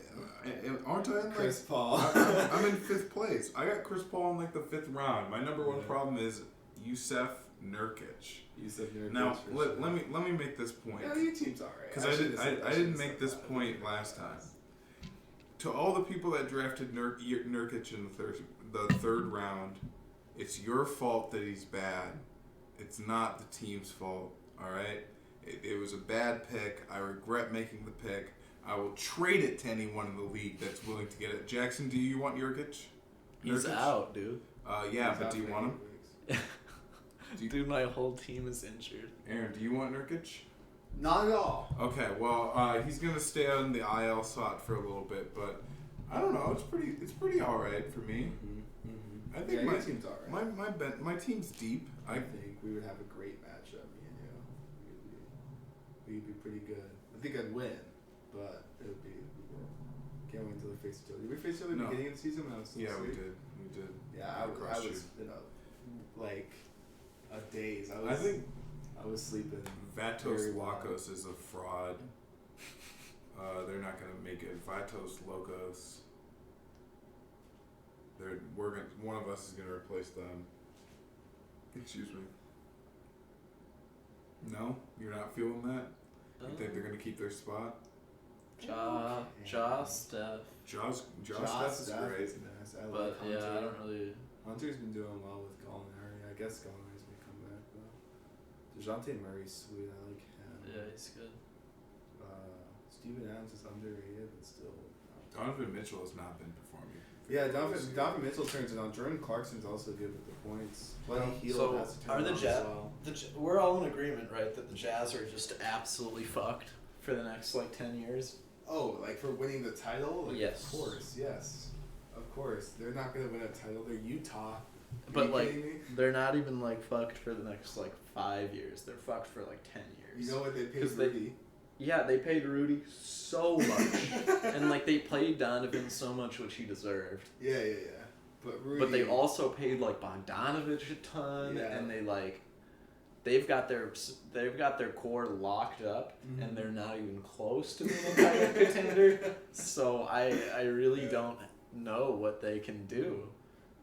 Aren't I in Chris Paul. I'm in 5th place. I got Chris Paul in like the 5th round. My number 1 problem is Jusuf Nurkic. Now let me make this point. Yeah, your team's alright. Because I didn't make this point last time. To all the people that drafted Nurkic in the third round, it's your fault that he's bad. It's not the team's fault. All right. It was a bad pick. I regret making the pick. I will trade it to anyone in the league that's willing to get it. Jackson, do you want Nurkic? He's out, dude. Yeah, but do you want him? Dude, my whole team is injured. Aaron, do you want Nurkic? Not at all. Okay, well, he's gonna stay on the IL slot for a little bit, but I don't know. It's pretty all right for me. I think your team's alright. my team's deep. I think we would have a great matchup, me and you. We'd be pretty good. I think I'd win, but it would be. Can't wait until we face each other. Did we face each other at the beginning of the season when I was still Yeah, we asleep? did. Yeah, I was, like days. I think I was sleeping. Vatos Locos is a fraud. They're not gonna make it. Vatos Locos. One of us is gonna replace them. Excuse me. No, you're not feeling that. You think they're gonna keep their spot? Steph. Steph is great. Nice. I But like Hunter. I don't really. Hunter's been doing well with Gallinari. I guess Gallinari's gonna come back though. DeJounte Murray's sweet. I like him. Yeah, he's good. Steven Adams is underrated, but still. Donovan Mitchell has not been performing. Yeah, Donovan Mitchell turns it on. Jordan Clarkson's also good with the points. Buddy Hield So has to turn are it the on as Jazz? well. We're all in agreement, right, that the Jazz are just absolutely fucked for the next 10 years. Oh, like for winning the title? Yes. Of course, yes. Of course. They're not going to win a title. They're Utah. But Are you kidding me? they're not even fucked for the next 5 years. They're fucked for 10 years. You know what they paid Rudy? Yeah, they paid Rudy so much, and they played Donovan so much, which he deserved. Yeah. But Rudy. But they also paid Bogdanovich a ton, and they've got their core locked up, and they're not even close to being a title contender. So I really don't know what they can do.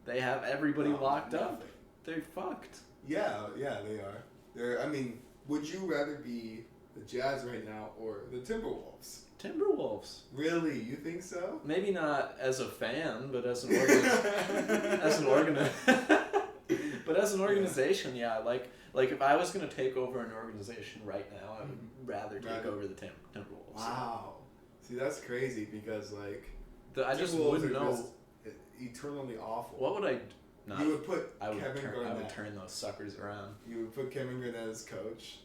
They have everybody locked up. They're fucked. Yeah, they are. Would you rather be the Jazz right now or the Timberwolves? Timberwolves. Really? You think so? Maybe not as a fan, but as an but as an organization, yeah. If I was gonna take over an organization right now, I would rather take over the Timberwolves. Wow. See, that's crazy because I just wouldn't know. Just eternally awful. What would I? Not, you would put I would Kevin Garnett. I would turn those suckers around. You would put Kevin Garnett as coach.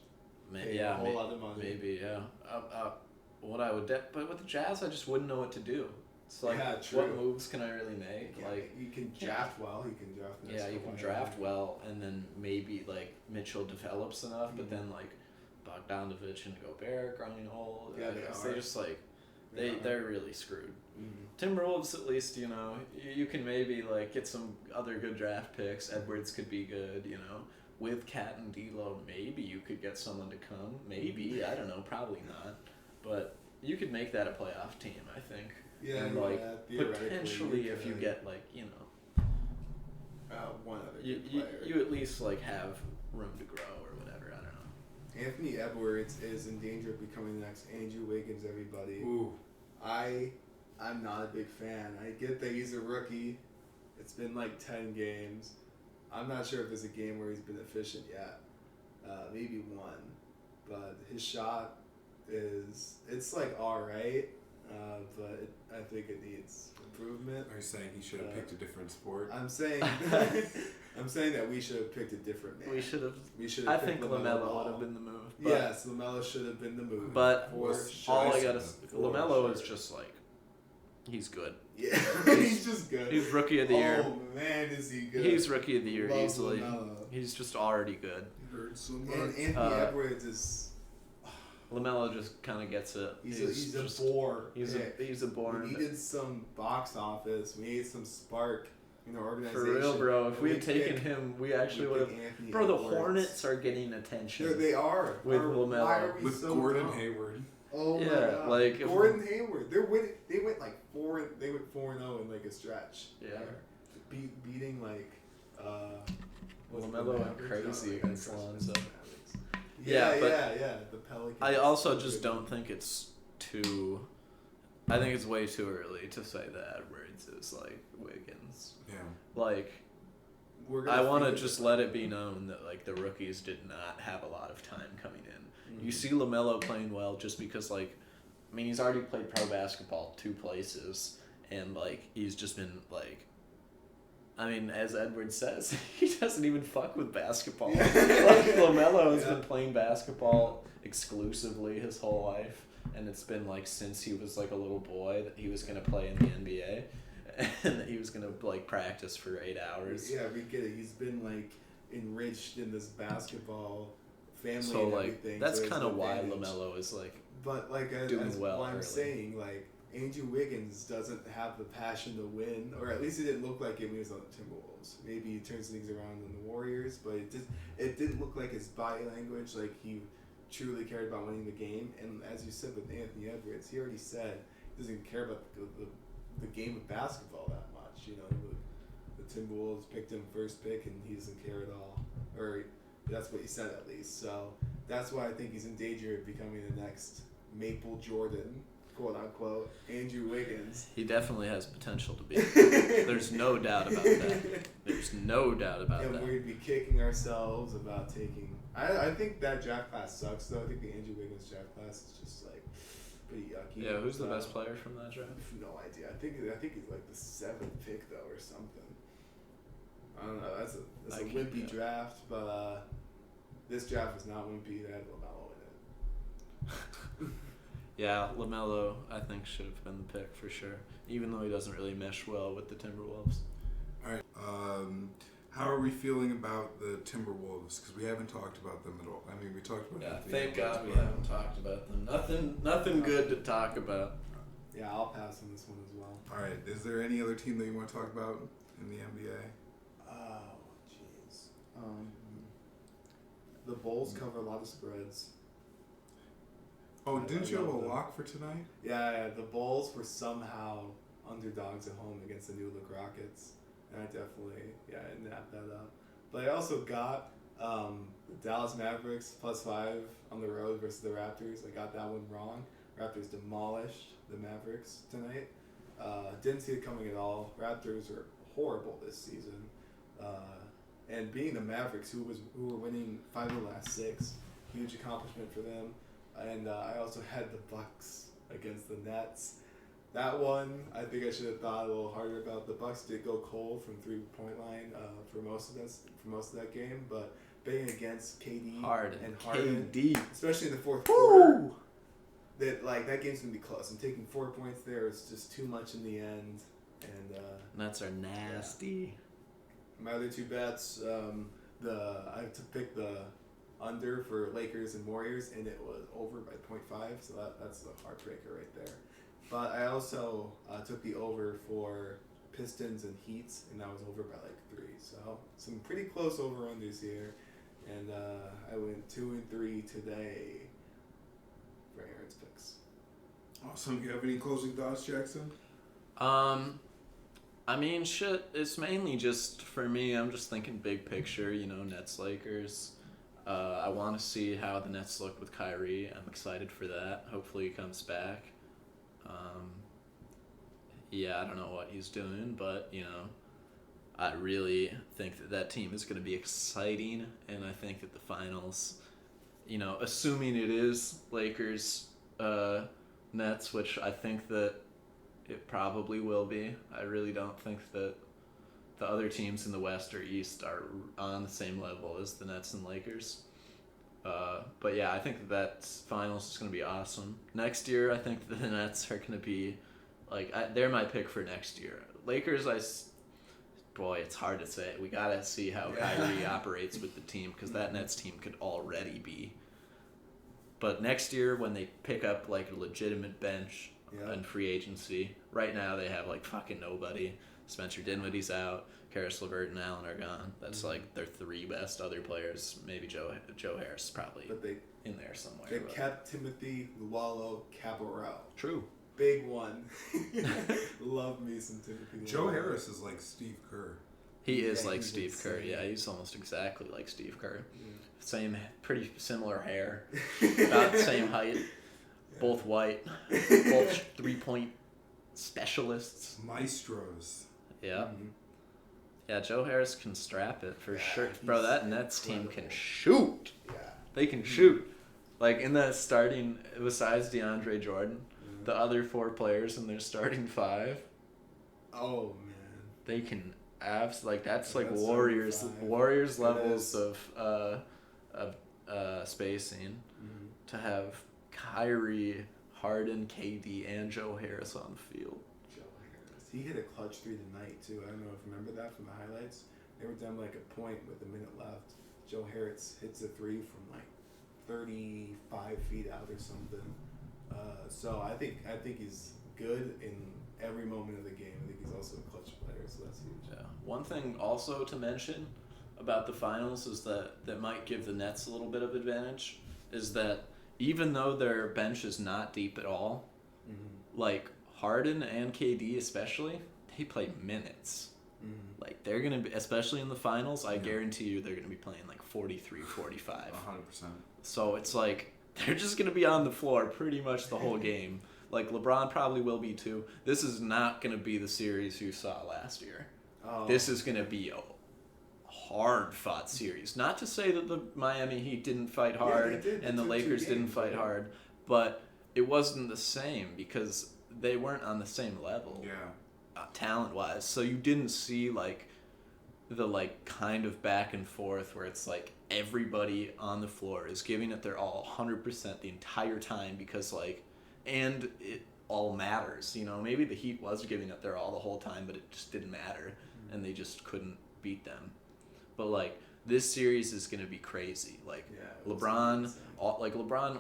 Yeah, a whole lot of money. Maybe, yeah. What I would, but with the Jazz, I just wouldn't know what to do. It's true. What moves can I really make? You can draft well. You can draft. Yeah, you can draft well, and then maybe Mitchell develops enough, but then Bogdanovich and Gobert growing old. Yeah, they just they're really screwed. Timberwolves, at least, you can maybe get some other good draft picks. Edwards could be good, With Cat and D'Lo, maybe you could get someone to come. Maybe, I don't know, probably not. But you could make that a playoff team, I think. Yeah, and potentially if you get one other you at least have room to grow or whatever. I don't know. Anthony Edwards is in danger of becoming the next Andrew Wiggins. Everybody. Ooh. I'm not a big fan. I get that he's a rookie. It's been 10 games. I'm not sure if there's a game where he's been efficient yet. Maybe one, but his shot it's all right, but I think it needs improvement. Are you saying he should have picked a different sport? I'm saying that we should have picked a different man. We should have. I think LaMelo would have been the move. But yes, LaMelo should have been the move. But all I gotta LaMelo is just he's good. Yeah, he's just good. He's rookie of the year. Oh man, is he good? He's rookie of the year Love easily. LaMelo. He's just already good. Heard so much. And Anthony Edwards is. LaMelo just kind of gets it. He's a bore. He's a bore. We needed some box office. We needed some spark in our organization. For real, bro. If we had taken him, we actually would have. Bro, the Hornets are getting attention. They are. With LaMelo. Why are we with so Gordon dumb? Hayward. Oh yeah, my God. Gordon Hayward. They're winning. They went 4-0 in a stretch. Yeah. Beating LaMelo went crazy against Lonzo. Yeah. The Pelicans. I also just don't think it's too. I think it's way too early to say that Edwards is Wiggins. Yeah. I want to just let it be known that the rookies did not have a lot of time coming in. Mm-hmm. You see LaMelo playing well just because he's already played pro basketball 2 places, and he's just been as Edwards says, he doesn't even fuck with basketball. LaMelo has been playing basketball exclusively his whole life, and it's been since he was a little boy that he was gonna play in the NBA, and that he was gonna practice for 8 hours. Yeah, we get it. He's been enriched in this basketball family. So and everything. That's kind of why LaMelo is But doing well. I'm saying Andrew Wiggins doesn't have the passion to win, or at least it didn't look like it when he was on the Timberwolves. Maybe he turns things around in the Warriors, but it didn't look like his body language, like he truly cared about winning the game. And as you said with Anthony Edwards, he already said he doesn't even care about the game of basketball that much. You know, the Timberwolves picked him first pick, and he doesn't care at all, or that's what he said at least. So that's why I think he's in danger of becoming the next Maple Jordan, quote unquote, Andrew Wiggins. He definitely has potential to be. There's no doubt about that. There's no doubt about and that. And we're going to be kicking ourselves about taking... I think that draft class sucks, though. I think the Andrew Wiggins draft class is just, like, pretty yucky. Yeah, who's the best player from that draft? I have no idea. I think he's, like, the 7th pick, though, or something. I don't know. That's a wimpy draft, but this draft is not wimpy. They had LaMelo in it. Yeah, LaMelo, I think, should have been the pick for sure, even though he doesn't really mesh well with the Timberwolves. All right. How are we feeling about the Timberwolves? Because we haven't talked about them at all. I mean, we talked about Yeah, Anthony thank Edwards, God we but- haven't talked about them. Nothing good to talk about. Yeah, I'll pass on this one as well. All right. Is there any other team that you want to talk about in the NBA? Oh, jeez. The Bulls cover a lot of spreads. Oh, didn't you have a love them. lock for tonight? Yeah, the Bulls were somehow underdogs at home against the New Look Rockets. And I definitely, napped that up. But I also got the Dallas Mavericks +5 on the road versus the Raptors. I got that one wrong. Raptors demolished the Mavericks tonight. Didn't see it coming at all. Raptors are horrible this season. And being the Mavericks, who were winning 5 of the last 6, huge accomplishment for them. And I also had the Bucks against the Nets. That one, I think I should have thought a little harder about. The Bucks did go cold from 3-point line for most of that game, but betting against KD and Harden, especially in the fourth quarter, that game's gonna be close. And taking 4 points there is just too much in the end. And Nets are nasty. Yeah. My other 2 bets, I had to pick the under for Lakers and Warriors, and it was over by 0.5, so that's the heartbreaker right there. But I also took the over for Pistons and Heats, and that was over by like 3. So some pretty close over-unders here. And I went 2-3 today for Aaron's picks. Awesome. You have any closing thoughts, Jackson? I mean, shit, it's mainly just, for me, I'm just thinking big picture, Nets, Lakers. I want to see how the Nets look with Kyrie. I'm excited for that. Hopefully he comes back. I don't know what he's doing, but, I really think that team is going to be exciting, and I think that the finals, assuming it is Lakers, Nets, which I think that it probably will be. I really don't think that the other teams in the West or East are on the same level as the Nets and Lakers. But yeah, I think that finals is going to be awesome. Next year, I think the Nets are going to be, they're my pick for next year. Lakers, it's hard to say. We got to see how Kyrie operates with the team, because that Nets team could already be. But next year, when they pick up, a legitimate bench and free agency, right now they have, fucking nobody. Spencer Dinwiddie's out. Karis LeVert and Allen are gone. That's their 3 best other players. Maybe Joe Harris is probably in there somewhere. They kept Timothy Luwawu-Cabarrot. True. Big one. Love me some Timothy. Joe Harris is like Steve Kerr. He is like Steve Kerr. Yeah, he's almost exactly like Steve Kerr. Yeah. Same, pretty similar hair. About the same height. Yeah. Both white. Both 3-point specialists. Maestros. Yeah. Mm-hmm. Yeah, Joe Harris can strap it for sure. Bro, that Nets team can shoot. Yeah. They can shoot. In that starting, besides DeAndre Jordan, the other 4 players in their starting 5. Oh, man. They can that's Warriors levels of spacing. Mm-hmm. To have Kyrie, Harden, KD, and Joe Harris on the field. He hit a clutch 3 tonight, too. I don't know if you remember that from the highlights. They were down a point with a minute left. Joe Harris hits a 3 from 35 feet out or something. So I think he's good in every moment of the game. I think he's also a clutch player, so that's huge. Yeah. One thing also to mention about the finals is that might give the Nets a little bit of advantage is that even though their bench is not deep at all, like Harden and KD especially, they play minutes. Like they're going to be, especially in the finals, I guarantee you they're going to be playing like 43, 45. 100%. So it's like they're just going to be on the floor pretty much the whole game. Like LeBron probably will be too. This is not going to be the series you saw last year. This is going to be a hard-fought series. Not to say that the Miami Heat didn't fight hard and the Lakers didn't fight hard, but it wasn't the same because they weren't on the same level. Yeah. Talent-wise, so you didn't see like the like kind of back and forth where it's like everybody on the floor is giving it their all 100% the entire time because like, and it all matters, you know. Maybe the Heat was giving it their all the whole time, but it just didn't matter, and they just couldn't beat them. But like this series is gonna be crazy. Like LeBron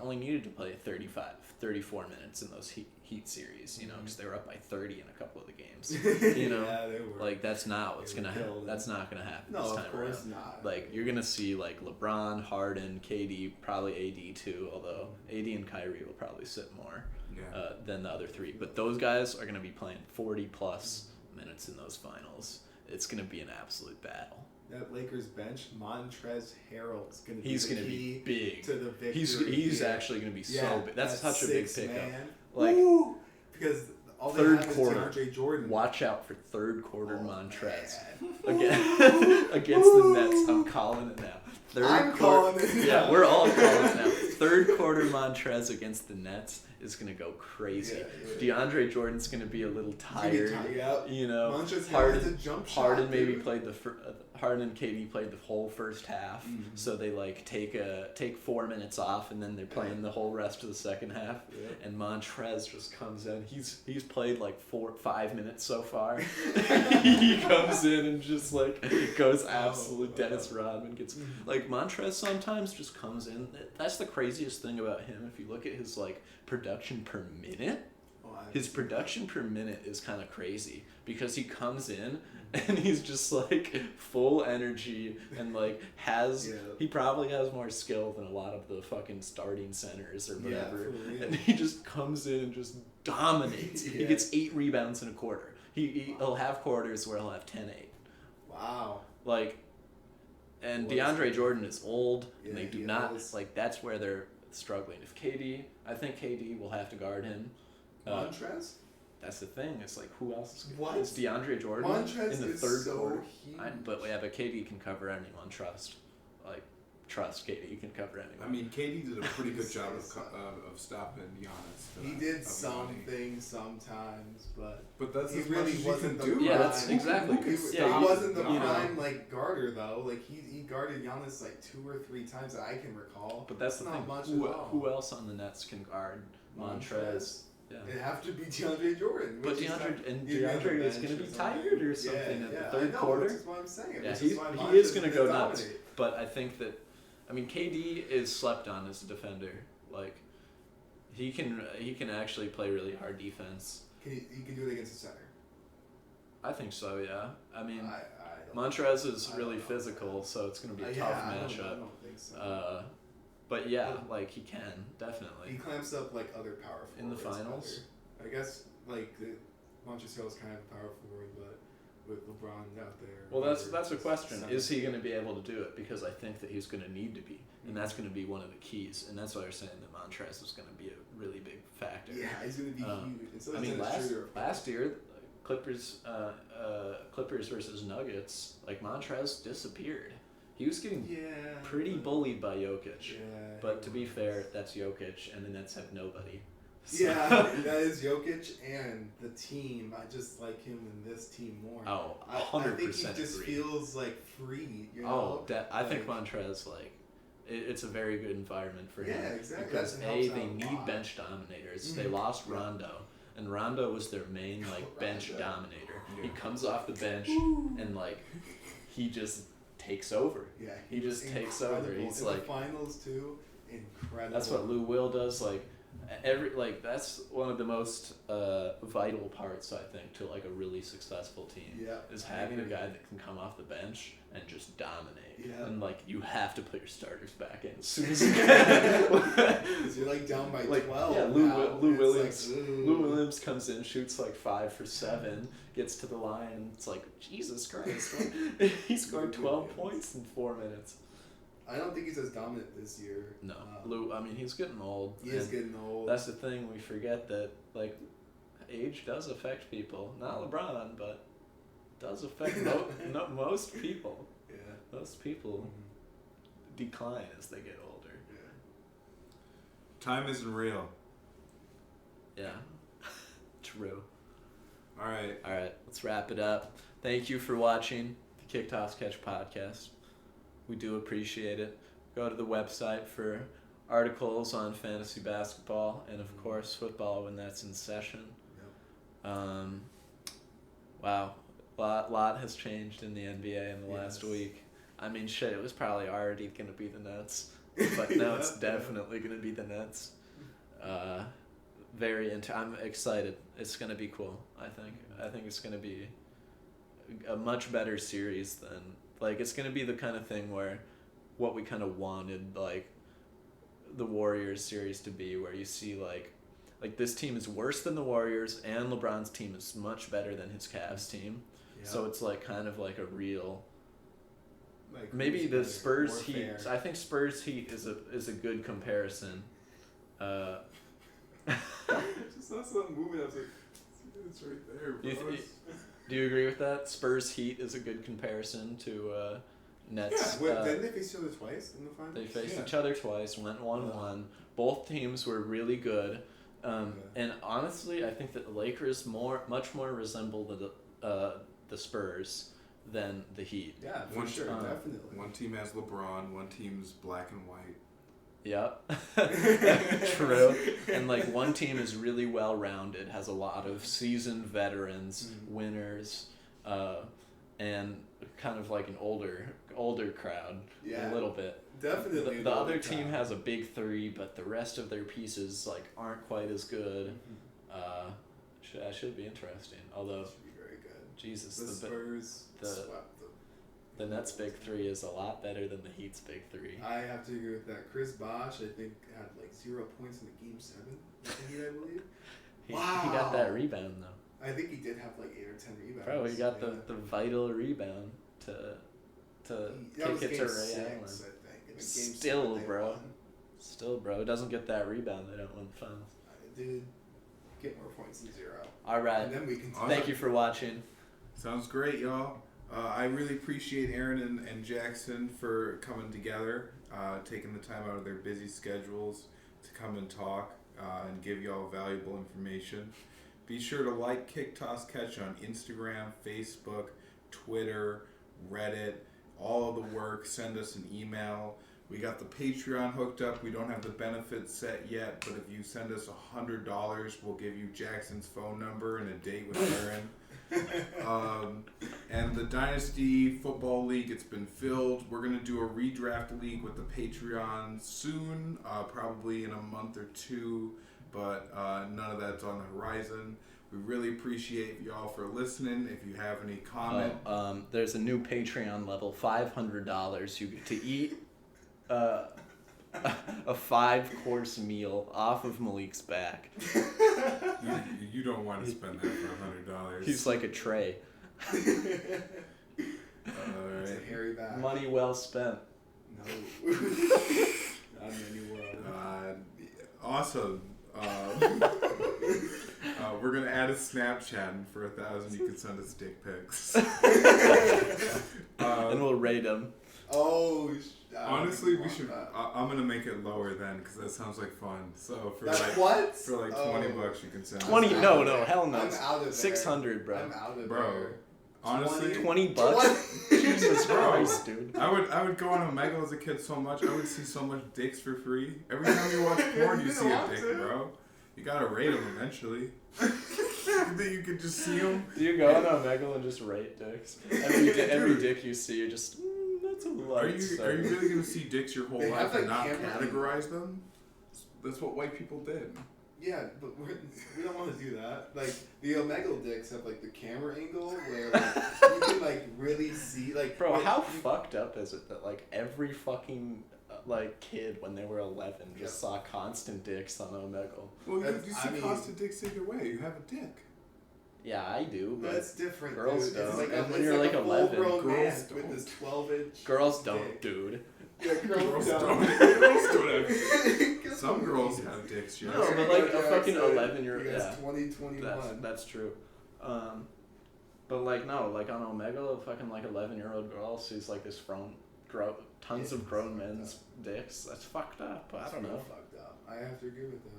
only needed to play 34 minutes in those Heat series, you know, because they were up by 30 in a couple of the games. You know, they were. Like that's not what's gonna happen. That's not gonna happen this time of course around. not. Like you're gonna see like LeBron, Harden, KD, probably AD too. Although AD and Kyrie will probably sit more than the other three. But those guys are gonna be playing 40 plus minutes in those finals. It's gonna be an absolute battle. That Lakers bench, Montrezl Harrell's going to be He's the gonna key be big. to the victory. He's actually going to be so big. That's such a big pickup. Man. Like Woo! Because all they third have quarter, is DeAndre Jordan. watch out for third quarter Montrez against the Nets. I'm calling it now. I'm calling it now. Yeah, we're all calling it now. Third quarter Montrez against the Nets is gonna go crazy. DeAndre Jordan's gonna be a little tired. You know, Montrez Harden, has a jump shot, Harden maybe dude. played Harden and KD played the whole first half, so they like take 4 minutes off and then they're playing the whole rest of the second half. And Montrez just comes in. He's played like 4-5 minutes so far. He comes in and just like goes absolute Dennis Rodman. Gets like Montrez sometimes just comes in. That's the craziest thing about him. If you look at his like production per minute. His production per minute is kind of crazy because he comes in and he's just like full energy and like he probably has more skill than a lot of the fucking starting centers or whatever. And he just comes in and just dominates. He gets 8 rebounds in a quarter. He'll have quarters where he'll have 10-8. Wow. Like, and DeAndre Jordan is old and they do not like. That's where they're struggling. I think KD will have to guard him. Montrez? That's the thing. It's like, who else is DeAndre Jordan Montrez in the is third so quarter? huge. But KD can cover anyone. Trust KD can cover anyone. I mean, KD did a pretty good job of stopping Giannis. He did something sometimes, but that's he as really much as you wasn't can the do. Yeah, that's exactly. He wasn't the prime like guarder though. Like he guarded Giannis like 2 or 3 times that I can recall. But that's the not thing. Much at all. Who else on the Nets can guard Montrez? Yeah. It'd have to be DeAndre Jordan. But DeAndre is going to be tired or something at the third quarter. Which is what I'm saying. Yeah, he is going to go nuts. But I think that, KD is slept on as a defender. Like, he can actually play really hard defense. He can do it against the center. I think so. Yeah. I mean, Montrez is really physical, so it's going to be a tough matchup. I don't think so. But yeah, like he can definitely. He clamps up like other power forwards in the finals. Better. I guess like Montrezl is kind of a power forward, but with LeBron out there. Well, that's a question. Is he going to be able to do it? Because I think that he's going to need to be, and that's going to be one of the keys. And that's why they're saying that Montrez is going to be a really big factor. Yeah, he's going to be huge. So I mean, last year, Clippers versus Nuggets, like Montrez disappeared. He was getting pretty bullied by Jokic. But to be fair, that's Jokic, and the Nets have nobody. So. Yeah, that is Jokic and the team. I just like him in this team more. Oh, 100% I think he just feels like free. You know? I think Montrez, like, it's a very good environment for him. Yeah, exactly. Because they need bench dominators. They lost Rondo, and Rondo was their main bench dominator. Yeah. He comes off the bench and he just takes over. Yeah, he just takes over. He's in the finals too. Incredible. That's what Lou Will does. That's one of the most vital parts, I think, to like a really successful team. Yeah. Is having a guy that can come off the bench and just dominate. Yeah. And like you have to put your starters back in as soon as you can. Because you're like down by 12. Yeah, Lou Williams. Like, Lou Williams comes in, shoots like 5 for 7, gets to the line, and it's like Jesus Christ! He scored 12 points in 4 minutes. I don't think he's as dominant this year. No, Lou. I mean, he's getting old. He is getting old. That's the thing. We forget that like age does affect people. Not LeBron, but does affect most people. Yeah. Most people decline as they get older. Yeah. Time isn't real. Yeah. True. All right. Let's wrap it up. Thank you for watching the KickTossCatch podcast. We do appreciate it. Go to the website for articles on fantasy basketball and, of course, football when that's in session. Yep. Wow. Lot has changed in the NBA in the last week. I mean, shit, it was probably already going to be the Nets, but now it's definitely going to be the Nets. I'm excited. It's going to be cool, I think. I think it's going to be a much better series than... Like, it's going to be the kind of thing where what we kind of wanted, like, the Warriors series to be, where you see, like this team is worse than the Warriors, and LeBron's team is much better than his Cavs team. Yep. So it's, like, kind of like a real... Like maybe the Spurs Heat... I think Spurs Heat is a good comparison. Just saw something moving. I was like, it's right there, bro. Do you agree with that? Spurs Heat is a good comparison to Nets. Yeah, didn't they face each other twice in the finals? They faced each other twice, went 1-1. Both teams were really good. And honestly, I think that the Lakers much more resemble the Spurs than the Heat. Yeah, for sure, definitely. One team has LeBron, one team's black and white. Yep. True. And like one team is really well rounded, has a lot of seasoned veterans, winners, and kind of like an older crowd. Yeah. A little bit. Definitely. The other team has a big three, but the rest of their pieces like aren't quite as good. Should be interesting. Although should be very good. Jesus, the Spurs swept them. The Nets' big three is a lot better than the Heat's big three. I have to agree with that. Chris Bosh, I think, had like 0 points in the Game 7 with the Heat, I believe. He got that rebound, though. I think he did have like 8 or 10 rebounds. Bro, he got the vital rebound to kick it to Ray Allen. I think. Still, bro. Still, bro. Doesn't get that rebound, they don't win the finals. Dude, get more points than 0. All right. And then we can Thank you for watching. Sounds great, y'all. I really appreciate Aaron and Jackson for coming together, taking the time out of their busy schedules to come and talk and give y'all valuable information. Be sure to like KickTossCatch on Instagram, Facebook, Twitter, Reddit, all of the work. Send us an email. We got the Patreon hooked up. We don't have the benefits set yet, but if you send us $100, we'll give you Jackson's phone number and a date with Aaron. And the Dynasty Football League, it's been filled. We're going to do a redraft league with the Patreon soon, probably in a month or 2, but none of that's on the horizon. We really appreciate y'all for listening. If you have any comment. There's a new Patreon level, $500. You get to eat a 5-course meal off of Malekh's back. You don't want to spend that for $100. He's like a tray. All right. It's a hairy back. Money well spent. No. Not anymore. Awesome. We're gonna add a Snapchat, and for 1,000 you can send us dick pics. And we'll rate them. Oh. Honestly, we should. I'm gonna make it lower then, because that sounds like fun. So for That's like what? for like $20 you can send. 20? us No, hell no. I'm out of there. 600, bro. I'm out of Bro. there. Honestly, $20? Jesus Christ, dude. I would go on Omegle as a kid so much. I would see so much dicks for free. Every time you watch porn, you see a dick, bro. You gotta rate them eventually. Then you can just see them. Do you go on Omegle and just rate dicks? Every dick you see, you're just, that's a lot. Are you really gonna see dicks your whole They life have, and not like, camera- categorize them? That's what white people did. Yeah, but we don't want to do that. Like, the Omegle dicks have, like, the camera angle where, like, you can, like, really see, like... Bro, how fucked up is it that, like, every fucking, like, kid when they were 11 just saw constant dicks on Omegle? Well, you see constant dicks either way. You have a dick. Yeah, I do, but... That's different, girls dude. don't. It's like And when it's you're, like, like, a 11, full-grown man girls with don't. this 12-inch Girls don't, dick. dude. Yeah, girls don't. Girls don't have some girls have dicks, yeah. No, but like a fucking 11-year-old. You guys, Yeah, 2021. that's true. But like no, like on Omegle, a fucking like 11-year-old girl sees like this tons of grown men's dicks. That's fucked up. I don't know. Fucked up. I have to agree with that.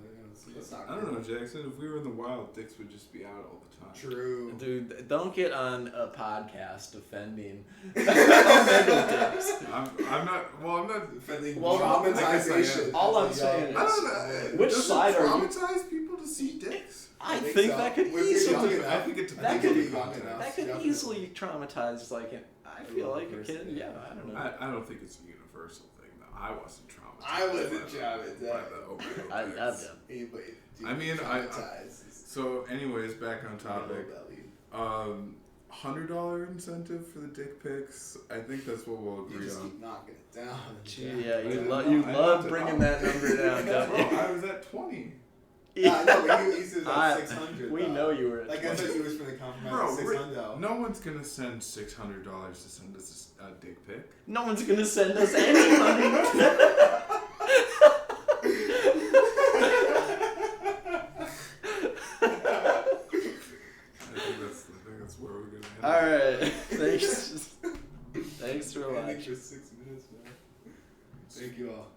It's not I don't know, Jackson. If we were in the wild, dicks would just be out all the time. True. Dude, don't get on a podcast defending Omegle dicks. I'm not. Well, I'm not defending traumatization. All I'm saying I is, don't know. which Does side it are you? traumatize people to see dicks? I think think so. that could When you're easily. young enough, I think it that depends could on be the young context. enough. That could Definitely. easily traumatize like I feel like a kid. Yeah, I don't know. I don't think it's a universal thing though. I wasn't traumatized. I wasn't traumatized. by the Omegle I've dicks. done. Anybody, dude, I mean, traumatized. So, anyways, back on topic. $100 incentive for the dick pics. I think that's what we'll You agree just on. keep knocking it down. Gee, yeah, you I love know. bringing that number down, don't Bro, you? I was at 20. Yeah, no, but you said like 600. We though. know you were. At Like I 20. thought you was for the compromise Bro, of 600. no one's gonna send $600 to send us a dick pic. No one's gonna send us any money. I think that's where we're gonna end. All right, thanks for Ending watching. for 6 minutes, man. Thank you all.